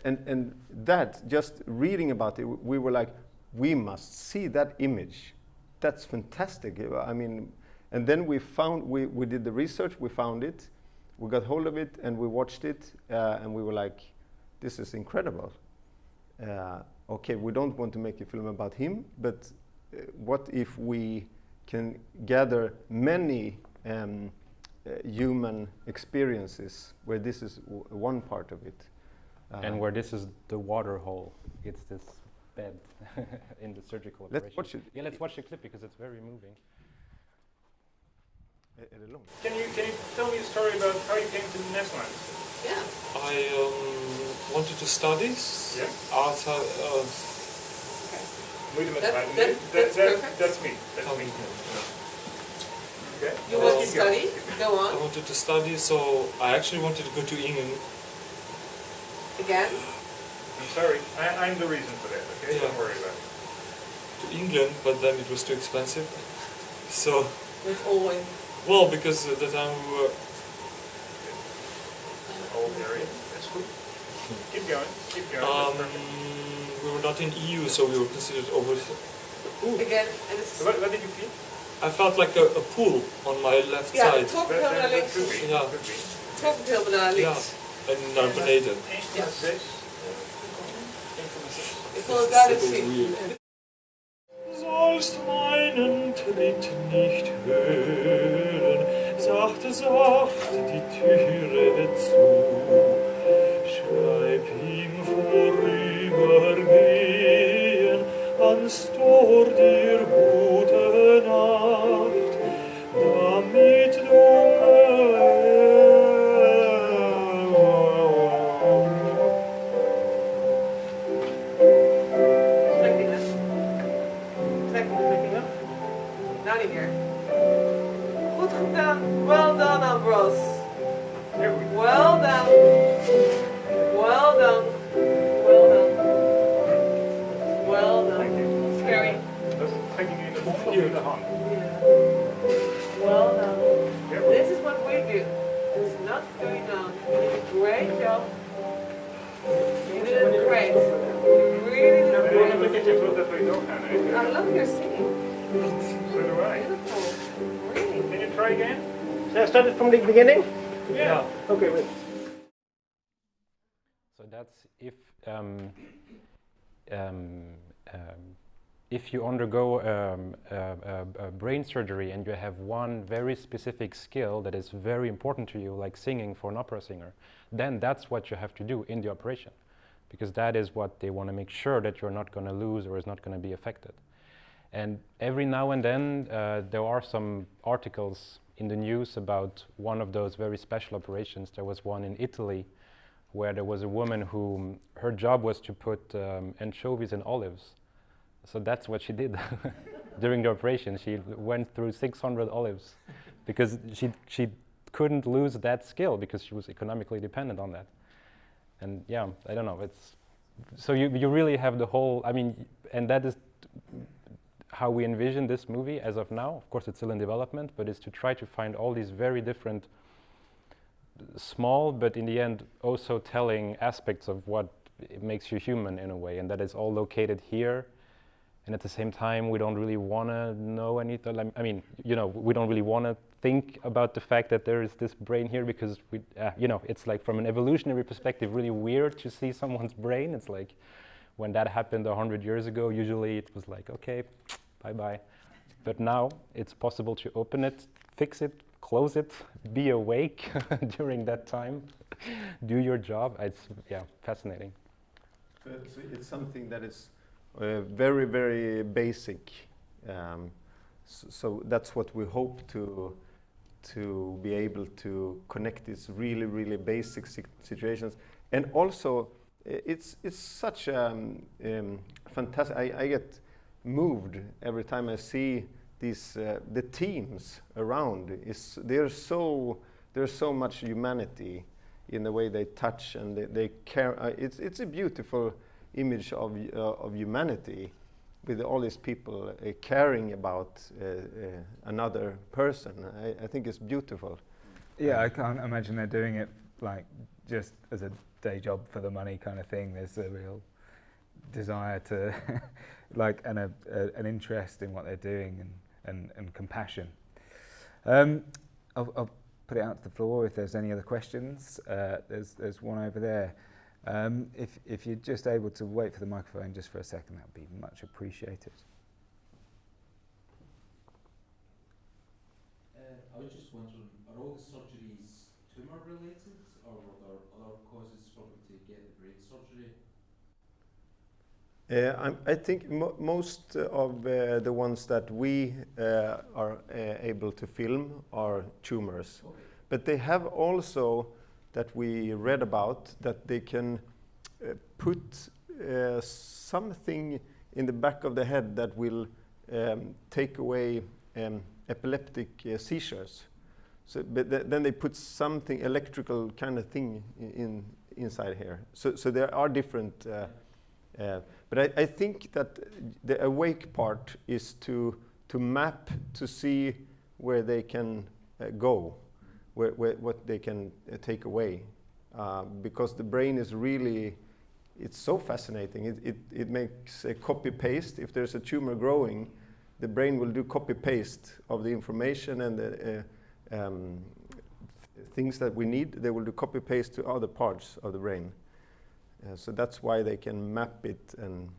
And that, just reading about it, we were like, we must see that image. That's fantastic. I mean, and then we did the research, we found it, we got hold of it, and we watched it, and we were like, this is incredible. Okay, we don't want to make a film about him, but what if we can gather many human experiences where this is one part of it. And where this is the water hole, it's this bed in the surgical operation. Let's watch it. Yeah, let's watch the clip because it's very moving. Can you tell me a story about how you came to the Netherlands? Yeah. I wanted to study art. Wait a minute. That's perfect. That's me. That's me. Okay. You want to study? Go on. I wanted to study, so I actually wanted to go to England. Again? I'm sorry. I'm the reason for that, okay? Don't worry about it. To England, but then it was too expensive. So... With always... Well, because at the time we were... Old area. That's good. Keep going. Keep going. We were not in EU, so we were considered over... Again, and it's... What did you feel? I felt like a pool on my left side. Top heel naar links. Top heel naar links. En naar beneden. Ja. Ik wil het duidelijk zien. Sollst meinen Tritt nicht hören, sachte, sachte die Türe zu. Schreib ihm vorübergehen ans Tor dir gute Nacht, damit du Nou niet meer. Goed gedaan. Well done, Ambrose. Well done. Well done. Well done. Well done. Scary. Well done. This is what we do. It's not going down. You did a great job. You did it great. You really did it great. I love your singing. So do I. Beautiful. Really. Can you try again? Should I start it from the beginning? Yeah. Okay, wait. So that's if you undergo a brain surgery and you have one very specific skill that is very important to you, like singing for an opera singer, then that's what you have to do in the operation, because that is what they want to make sure that you're not going to lose or is not going to be affected. And every now and then there are some articles in the news about one of those very special operations. There was one in Italy where there was a woman who her job was to put anchovies in olives. So that's what she did during the operation. She went through 600 olives because she couldn't lose that skill because she was economically dependent on that. And yeah, I don't know. It's so you really have the whole. I mean, and that is how we envision this movie as of now. Of course, it's still in development, but it's to try to find all these very different, small, but in the end also telling aspects of what it makes you human in a way, and that is all located here and at the same time we don't really want to know anything. I mean, you know, we don't really want to think about the fact that there is this brain here, because we, you know, it's like from an evolutionary perspective really weird to see someone's brain. It's like when that happened 100 years ago, usually it was like, okay, bye-bye. But now it's possible to open it, fix it, close it, be awake during that time, do your job. It's, yeah, fascinating. So it's something that is very, very basic. So that's what we hope to be able to connect these really, really basic situations. And also, it's such fantastic. I get moved every time I see these the teams around. There's so much humanity in the way they touch and they care. It's a beautiful image of humanity, with all these people caring about another person. I think it's beautiful. Yeah, I can't imagine they're doing it like just as a day job for the money kind of thing. There's a real desire to like an interest in what they're doing and compassion. I'll put it out to the floor if there's any other questions. There's one over there. If you're just able to wait for the microphone just for a second, that would be much appreciated. I was just wondering, are all the surgeries tumour related, or were there other causes for them to get the brain surgery? I think most of the ones that we are able to film are tumors. Okay. But they have also, that we read about, that they can put something in the back of the head that will take away epileptic seizures. So, but then they put something electrical kind of thing inside here. So there are different. But I think that the awake part is to map, to see where they can go, what they can take away, because the brain is really, it's so fascinating. It makes a copy-paste. If there's a tumor growing, the brain will do copy-paste of the information and the things that we need. They will do copy-paste to other parts of the brain. So that's why they can map it, and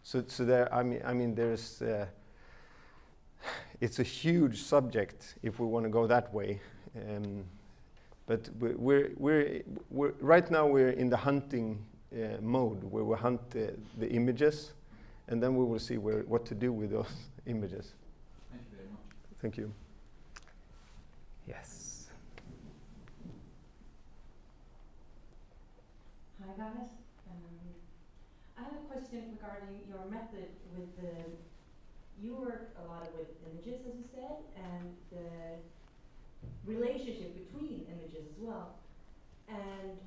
so there. I mean, there's. It's a huge subject if we want to go that way, but we're right now we're in the hunting mode, where we hunt the images, and then we will see what to do with those images. Thank you very much. Thank you. Yes. Hi guys. I have a question regarding your method with you work a lot with images, as you said, and the relationship between images as well. And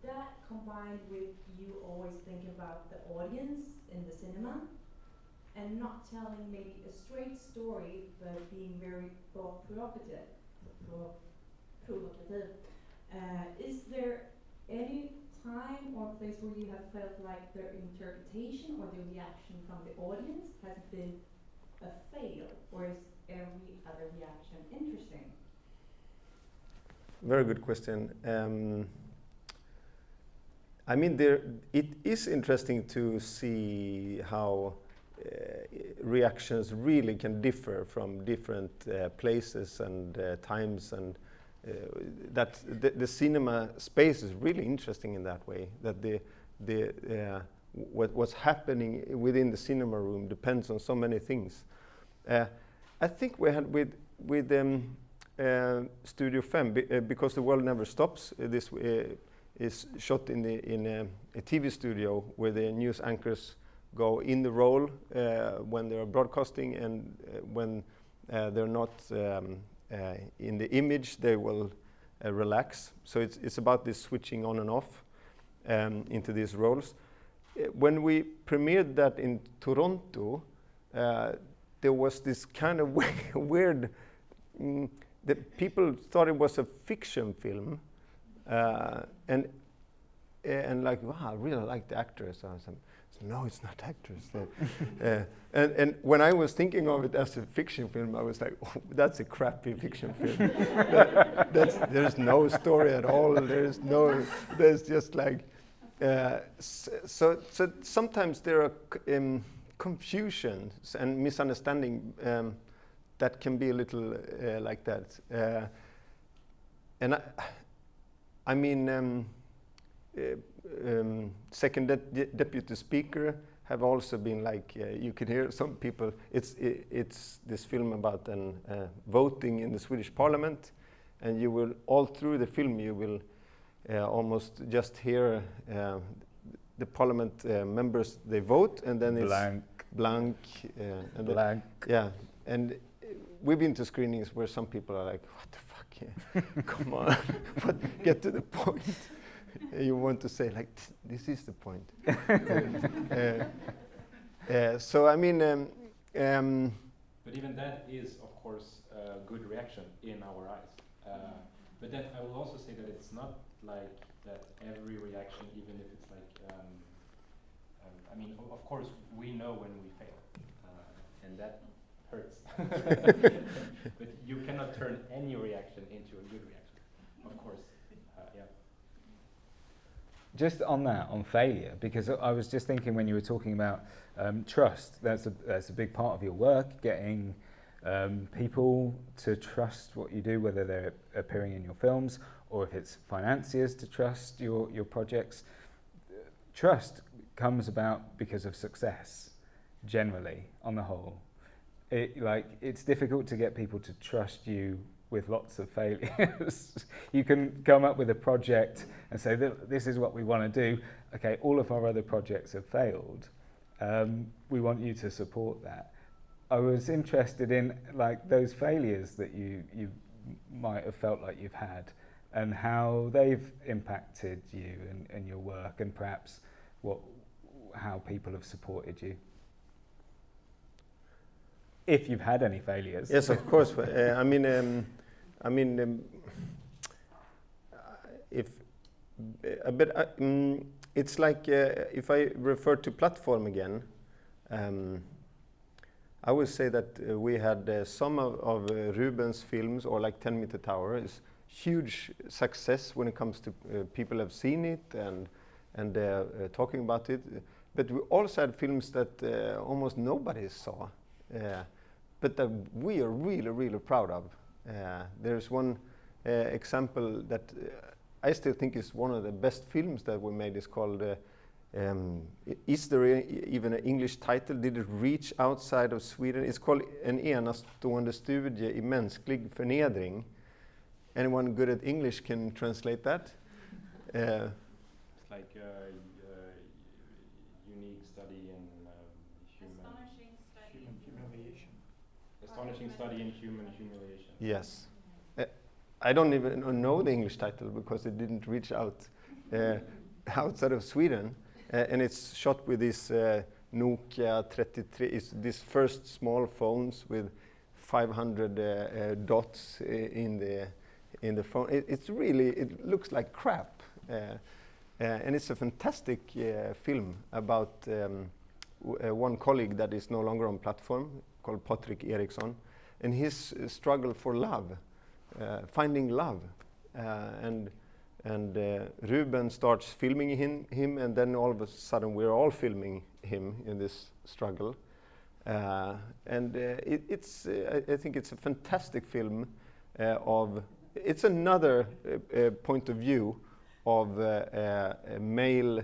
that combined with you always thinking about the audience in the cinema and not telling maybe a straight story, but being very provocative. Is there any time or place where you have felt like the interpretation or the reaction from the audience has been a fail, or is every other reaction interesting? Very good question. I mean, it is interesting to see how reactions really can differ from different places and times, and that the cinema space is really interesting in that way. That what's happening within the cinema room depends on so many things. I think we had with Studio Fem, because The World Never Stops. This is shot in a TV studio where the news anchors go in the role when they're broadcasting, and when they're not in the image, they will relax. So it's about this switching on and off into these roles. When we premiered that in Toronto, there was this kind of weird. The people thought it was a fiction film, and and like, wow, I really like the actors. So I was like, no, it's not actors. And when I was thinking of it as a fiction film, I was like, oh, that's a crappy fiction film. There's no story at all. There's just like, so sometimes there are confusions and misunderstanding that can be a little like that. And I mean, second deputy speaker have also been like, you can hear some people, it's this film about voting in the Swedish parliament, and you will, all through the film, you will almost just hear the parliament members, they vote, and then blank. It's blank. And blank. Yeah, and we've been to screenings where some people are like, what the fuck, come on, get to the point. You want to say like, this is the point. So I mean, but even that is, of course, a good reaction in our eyes. But then I will also say that it's not like that every reaction, even if it's like, I mean, of course, we know when we fail, and that hurts. But you cannot turn any reaction into a good reaction, of course. Yeah. Just on that, on failure, because I was just thinking when you were talking about trust, that's a big part of your work, getting people to trust what you do, whether they're appearing in your films or if it's financiers to trust your projects. Trust comes about because of success, generally, on the whole. It's difficult to get people to trust you with lots of failures. You can come up with a project and say, this is what we want to do. Okay, all of our other projects have failed. We want you to support that. I was interested in like those failures that you might have felt like you've had and how they've impacted you and your work, and perhaps how people have supported you. If you've had any failures. Yes, of course. It's like if I refer to Plattform again, I would say that we had some of Ruben's films, or like 10 Meter Tower, is huge success when it comes to people have seen it and talking about it. But we also had films that almost nobody saw, but that we are really, really proud of. There's one example that I still think is one of the best films that we made. Is called, is there even an English title? Did it reach outside of Sweden? It's called En enastående studie i mänsklig förnedring. Anyone good at English can translate that? It's like a unique study in human humiliation. Astonishing study in human humiliation. Yes. I don't even know the English title because it didn't reach out outside of Sweden. And it's shot with this Nokia 33, it's these first small phones with 500 dots in the phone. It looks like crap. And it's a fantastic film about one colleague that is no longer on Plattform, called Patrik Eriksson, and his struggle for love, finding love. And Ruben starts filming him, and then all of a sudden we're all filming him in this struggle. I think it's a fantastic film it's another point of view of male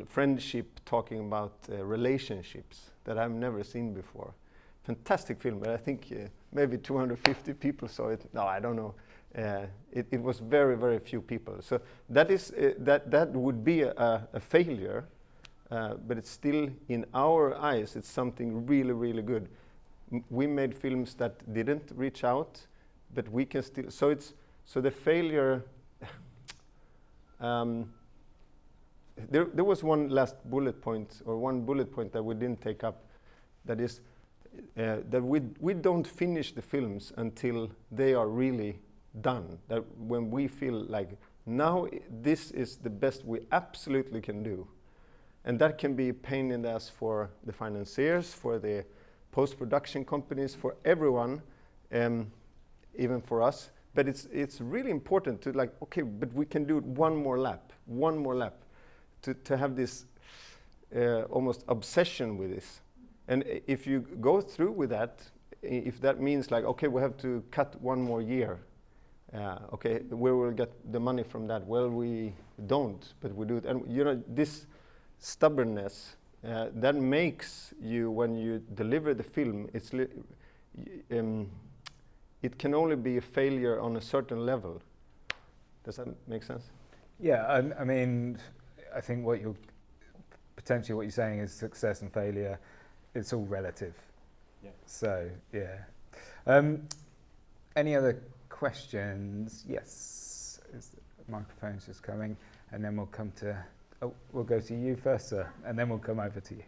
friendship talking about relationships that I've never seen before. Fantastic film, but I think maybe 250 people saw it. No, I don't know. It was very, very few people. So that is that would be a failure, but it's still, in our eyes, it's something really, really good. We made films that didn't reach out, but we can still. So the failure. There was one last bullet point, or one bullet point that we didn't take up. That is that we don't finish the films until they are really done. That when we feel like Now this is the best we absolutely can do. And that can be a pain in the ass for the financiers, for the post-production companies, for everyone, even for us. But it's really important to like, okay, but we can do it one more lap, to have this almost obsession with this. And if you go through with that, if that means like, okay, we have to cut one more year, okay, where will we get the money from that? Well, we don't, but we do it. And you know, this stubbornness that makes you, when you deliver the film, it can only be a failure on a certain level. Does that make sense? Yeah, I mean, I think what you're saying is success and failure. It's all relative. Yeah. So yeah. Any other questions? Yes. The microphone's just coming, and then we'll come to. Oh, we'll go to you first, sir, and then we'll come over to you.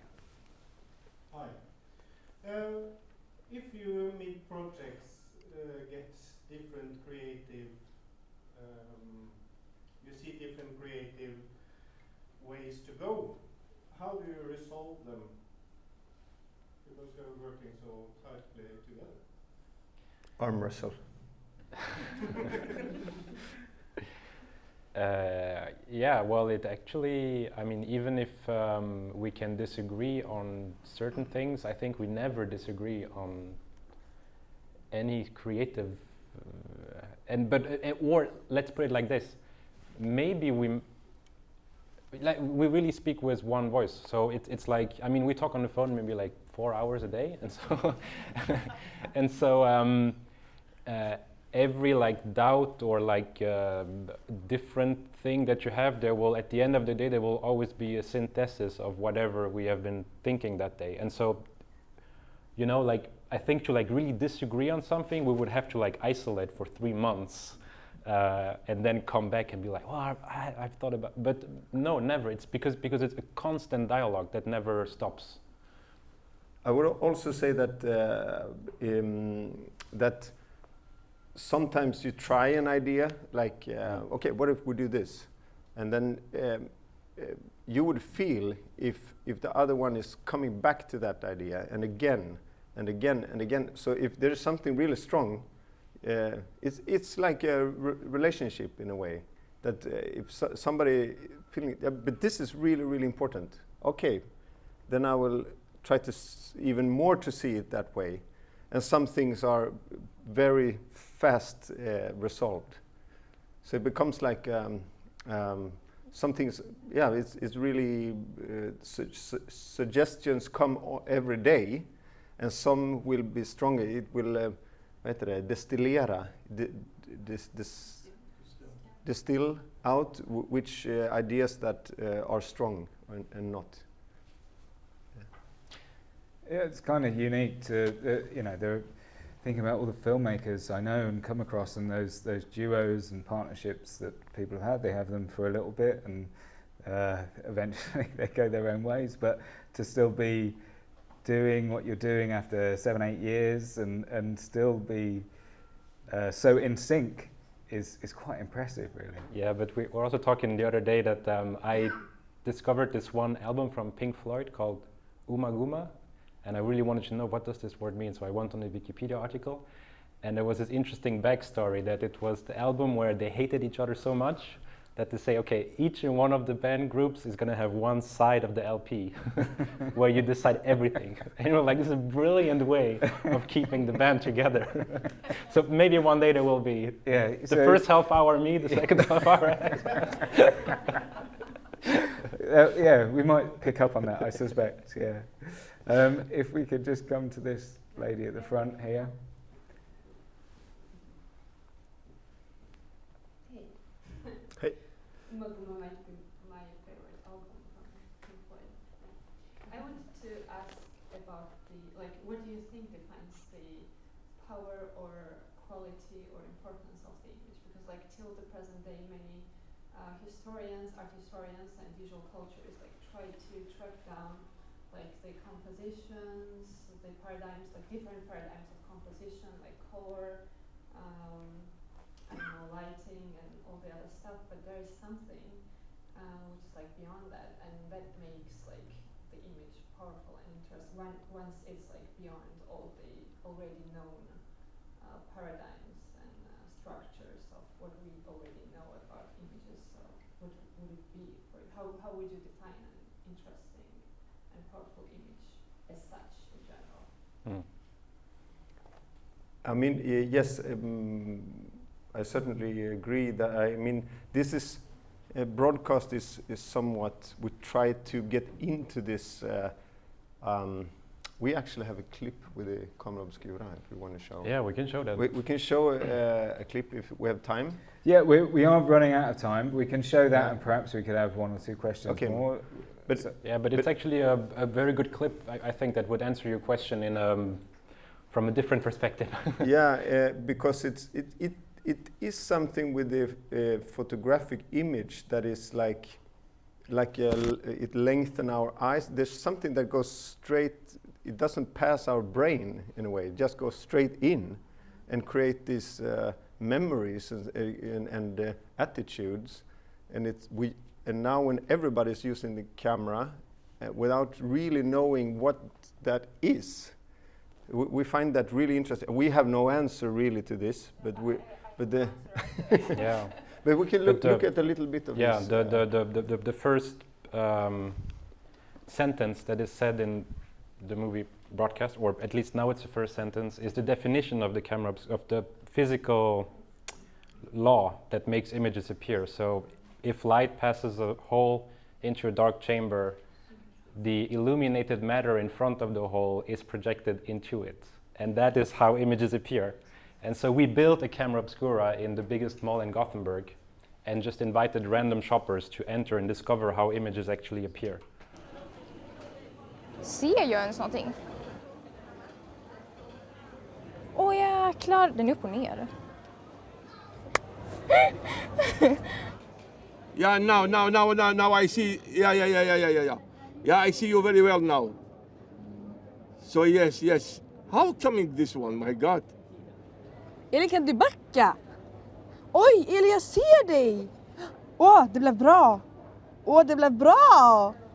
Hi. If you make projects, get different creative, you see different creative ways to go. How do you resolve them? Because you're working so tightly together. Arm wrestle. Yeah, well, it actually, I mean, even if we can disagree on certain things, I think we never disagree on any creative, or let's put it like this, maybe we really speak with one voice. So it's like, I mean, we talk on the phone maybe like 4 hours a day, and so every like doubt or like different thing that you have, there will, at the end of the day, there will always be a synthesis of whatever we have been thinking that day. And so, you know, like, I think to like really disagree on something, we would have to like isolate for 3 months and then come back and be like, well, I've thought about, but no, never. It's because it's a constant dialogue that never stops. I would also say that that sometimes you try an idea, like, okay, what if we do this? And then you would feel if the other one is coming back to that idea and again and again and again. So if there's something really strong, it's like a relationship in a way, that if somebody feeling, but this is really, really important. Okay, then I will try to even more to see it that way. And some things are very fast resolved. So it becomes like some things, yeah, it's really, suggestions come every day, and some will be stronger. It will, destillera, distill out which ideas that are strong and not. Yeah, it's kind of unique to, you know, they're thinking about all the filmmakers I know and come across, and those duos and partnerships that people have had. They have them for a little bit, and eventually they go their own ways. But to still be doing what you're doing after 7-8 years and still be so in sync is quite impressive, really. Yeah, but we were also talking the other day that I discovered this one album from Pink Floyd called Umaguma. And I really wanted to know, what does this word mean? So I went on the Wikipedia article, and there was this interesting backstory that it was the album where they hated each other so much that they say, okay, each and one of the band groups is going to have one side of the LP where you decide everything. And you're like, this is a brilliant way of keeping the band together. So maybe one day there will be the first half hour me, the second half hour. Yeah, we might pick up on that, I suspect, yeah. If we could just come to this lady at the front here. Hey. Umaguma might be my favorite album from Pink Floyd. I wanted to ask about what do you think defines the power or quality or importance of the image? Because till the present day, many historians, art historians, and visual cultures try to track down the compositions, the paradigms, different paradigms of composition, like color, I don't know, lighting, and all the other stuff, but there is something which is like beyond that, and that makes like the image powerful and interesting. Once it's like beyond all the already known paradigms and structures of what we already know about images. So what would it be for you? How would you define an interesting and powerful image as such in general? I mean, yes, I certainly agree that, I mean, this is, broadcast is somewhat, we try to get into this, we actually have a clip with the camera obscura if we want to show. Yeah, we can show that. We can show a clip if we have time. Yeah, we are running out of time. We can show that, and perhaps we could have one or two questions more. But so it's actually a very good clip. I think that would answer your question in from a different perspective. Yeah, because it is something with the photographic image that is like it lengthens our eyes. There's something that goes straight. It doesn't pass our brain in a way. It just goes straight in, and create these memories and attitudes. And now when everybody's using the camera, without really knowing what that is, we find that really interesting. We have no answer really to this, but yeah. But we can look at a little bit of this. Yeah, the first sentence that is said in the movie broadcast, or at least now it's the first sentence, is the definition of the camera, of the physical law that makes images appear. So if light passes a hole into a dark chamber, the illuminated matter in front of the hole is projected into it. And that is how images appear. And so we built a camera obscura in the biggest mall in Gothenburg and just invited random shoppers to enter and discover how images actually appear. Ser jag ens någonting? Åh jäklar, den är upp och ner. Yeah, now I see. Yeah. Yeah, I see you very well now. So yes. How coming this one? My God. Elin, kan du backa? Oj, Elin, jag ser dig! Åh, det blev bra!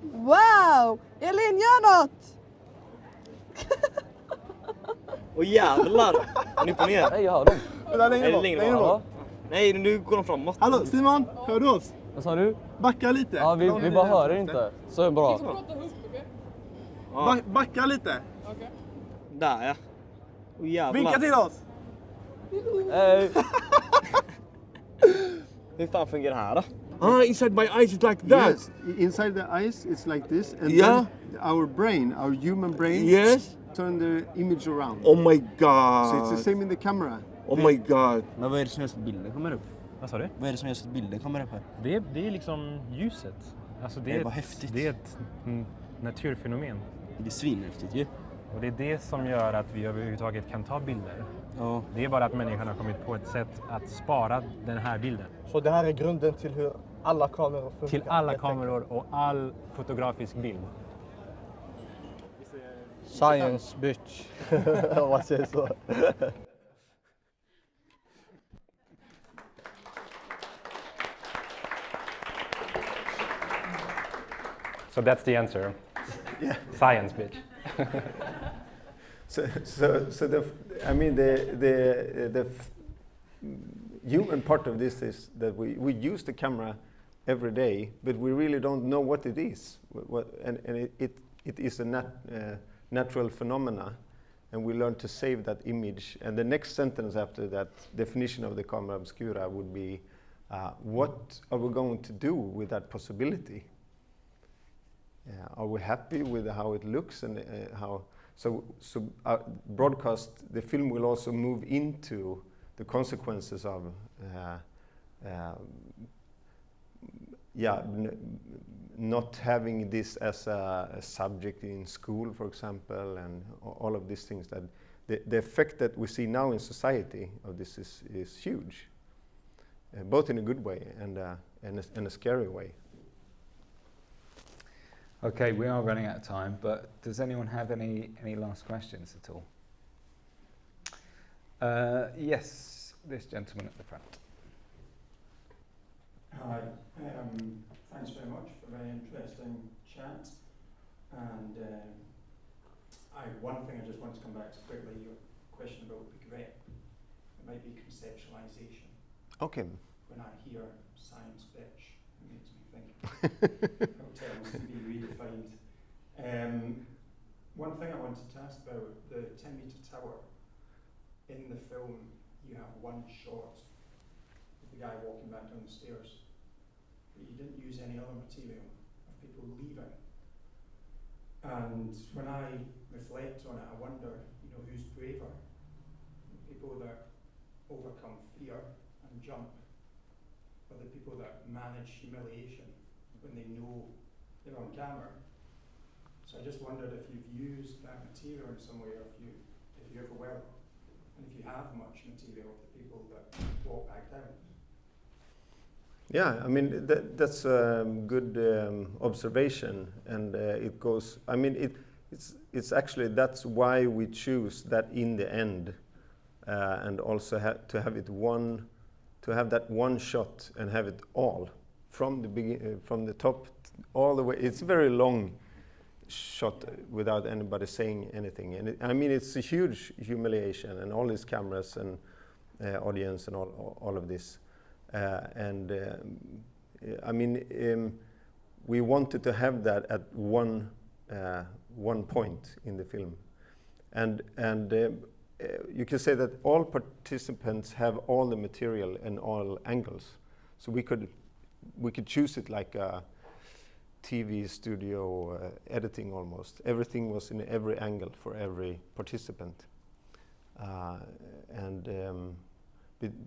Wow! Elin, gör något! Åh jävlar! Den är upp och ner. Nej, jag hör dem. Är det längre bort? Nej, nu går de framåt. Hallå, Simon! Hör du oss? Vad sa du? Backa lite. Ja, vi bara hör er inte. Så är det bra. Backa lite. Okej. Där ja. Åh jävlar. Vinka till oss! Hur fan fungerar det här då? Inside my eyes it's like that. Yes, inside the eyes it's like this, and then our brain, our human brain, turn the image around. Oh my God! So it's the same in the camera. Oh my God! Men vad är det som gör så att bilder kommer upp? Vad sa du? Vad är det som gör så att bilder kommer upp här? Det är liksom ljuset. Alltså det är bara häftigt. Det är ett naturfenomen. Det är svinhäftigt ju. Och det är det som gör att vi överhuvudtaget kan ta bilder. Ja. Det är bara att människan har kommit på ett sätt att spara den här bilden. Så det här är grunden till hur alla kameror funkar? Till alla kameror och all fotografisk bild. Science bitch. Vad säger så? So that's the answer. Yeah. Science bitch. So the human part of this is that we use the camera every day, but we really don't know what it is. And it is a natural phenomena, and we learn to save that image. And the next sentence after that definition of the camera obscura would be, what are we going to do with that possibility? Are we happy with how it looks and how? So broadcast, the film will also move into the consequences of, not having this as a subject in school, for example, and all of these things. That the effect that we see now in society of this is huge, both in a good way and a scary way. Okay, we are running out of time, but does anyone have any last questions at all? Yes, this gentleman at the front. interesting chat. And one thing I just want to come back to quickly, your question about regret. It might be conceptualization. Okay. When I hear science bitch, it makes me think how terms can be redefined. One thing I wanted to ask about, the 10-meter tower. In the film, you have one shot of the guy walking back down the stairs, but you didn't use any other material of people leaving. And when I reflect on it, I wonder, who's braver? The people that overcome fear and jump, or the people that manage humiliation when they know they're on camera. So I just wondered if you've used that material in some way, or if you ever will, and if you have much material of the people that walk back down. Yeah, I mean that's a good observation, and it goes. I mean it's actually that's why we choose that in the end, and also to have that one shot and have it all from the from the top all the way. It's a very long shot without anybody saying anything, and I mean it's a huge humiliation, and all these cameras and audience and all of this. I mean, we wanted to have that at one point in the film, and you can say that all participants have all the material and all angles, so we could choose it like a TV studio editing almost. Everything was in every angle for every participant,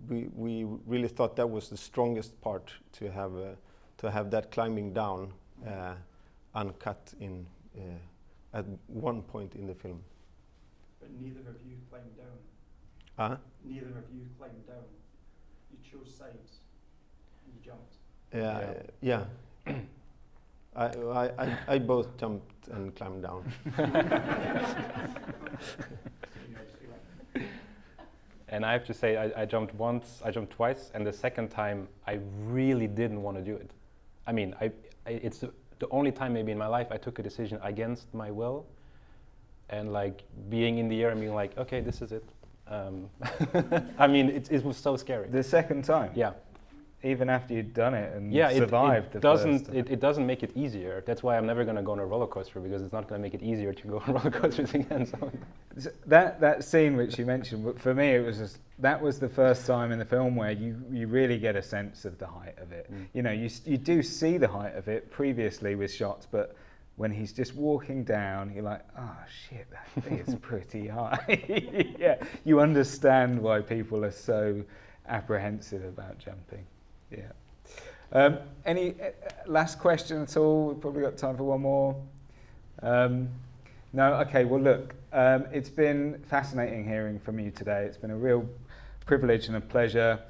we really thought that was the strongest part, to have that climbing down uncut in at one point in the film. But neither of you climbed down. Neither of you climbed down. You chose sides. And you jumped. Yeah. I both jumped and climbed down. And I have to say, I jumped once, I jumped twice, and the second time I really didn't want to do it. I mean, it's the only time maybe in my life I took a decision against my will, and like being in the air and being like, okay, this is it. I mean, it was so scary. The second time? Yeah. Even after you'd done it and it survived doesn't make it easier. That's why I'm never going to go on a roller coaster, because it's not going to make it easier to go on roller coasters again. So. That scene which you mentioned, for me, it was that was the first time in the film where you really get a sense of the height of it. You know, you do see the height of it previously with shots, but when he's just walking down, you're like, oh shit, that is pretty high. Yeah, you understand why people are so apprehensive about jumping. Yeah. Any last question at all? We've probably got time for one more. No? Okay, well look, it's been fascinating hearing from you today. It's been a real privilege and a pleasure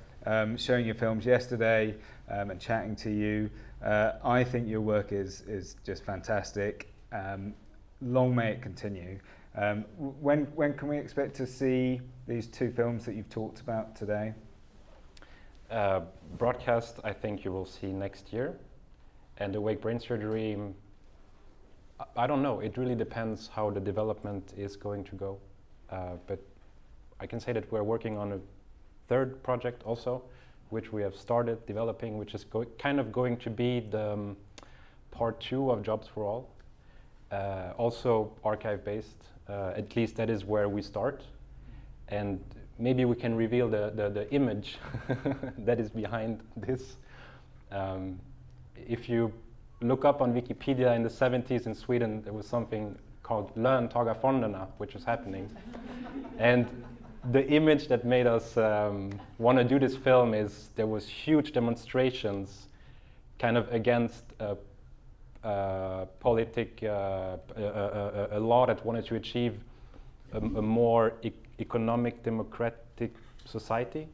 showing your films yesterday and chatting to you. I think your work is just fantastic. Long may it continue. When can we expect to see these two films that you've talked about today? Broadcast, I think you will see next year. And Awake Brain Surgery, I don't know. It really depends how the development is going to go. But I can say that we're working on a third project also, which we have started developing, which is kind of going to be the part 2 of Jobs for All. Also archive-based. At least that is where we start. And maybe we can reveal the image that is behind this. If you look up on Wikipedia, in the 70s in Sweden, there was something called löntagarfonderna, which was happening. And the image that made us want to do this film is there was huge demonstrations kind of against a law that wanted to achieve a more economic, democratic society.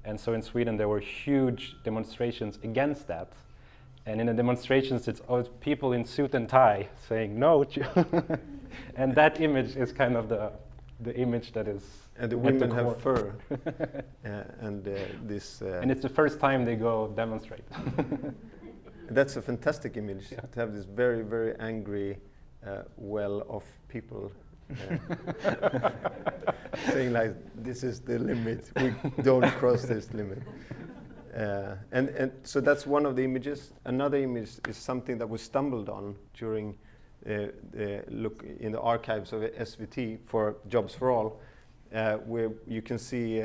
And so in Sweden there were huge demonstrations against that. And in the demonstrations it's always people in suit and tie saying no. And that image is kind of the image that is. And the women have fur. And this. And it's the first time they go demonstrate. That's a fantastic image, to have this very, very angry, well-off people saying like, this is the limit, we don't cross this limit. And so that's one of the images. Another image is something that we stumbled on during the look in the archives of SVT for Jobs for All, where you can see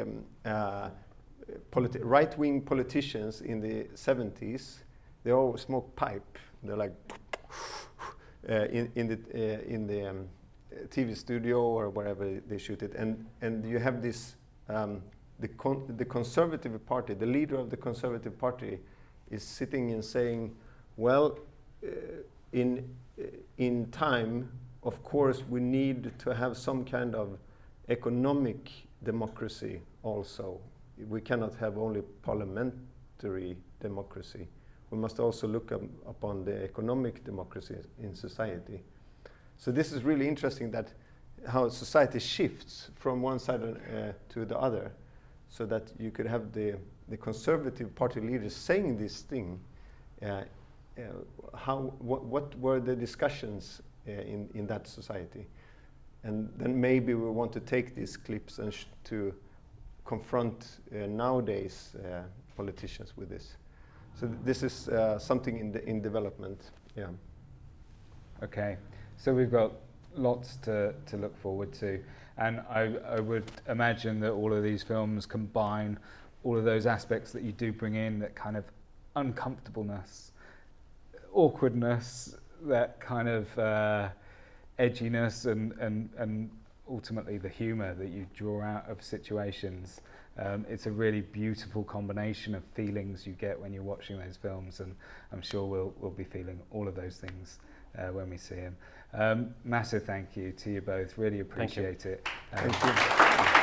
right-wing politicians in the 70s. They all smoke pipe. They're like in the TV studio or wherever they shoot it, and you have this the Conservative Party, the leader of the Conservative Party, is sitting and saying, well, in time, of course, we need to have some kind of economic democracy also. We cannot have only parliamentary democracy. We must also look upon the economic democracy in society. So this is really interesting, that how society shifts from one side to the other, so that you could have the Conservative Party leaders saying this thing. What were the discussions in that society? And then maybe we want to take these clips and to confront nowadays politicians with this. So this is something in development. Yeah. Okay, so we've got lots to look forward to, and I would imagine that all of these films combine all of those aspects that you do bring in, that kind of uncomfortableness, awkwardness, that kind of edginess, and ultimately the humour that you draw out of situations. It's a really beautiful combination of feelings you get when you're watching those films, and I'm sure we'll be feeling all of those things when we see them. Massive thank you to you both, really appreciate it. Thank you.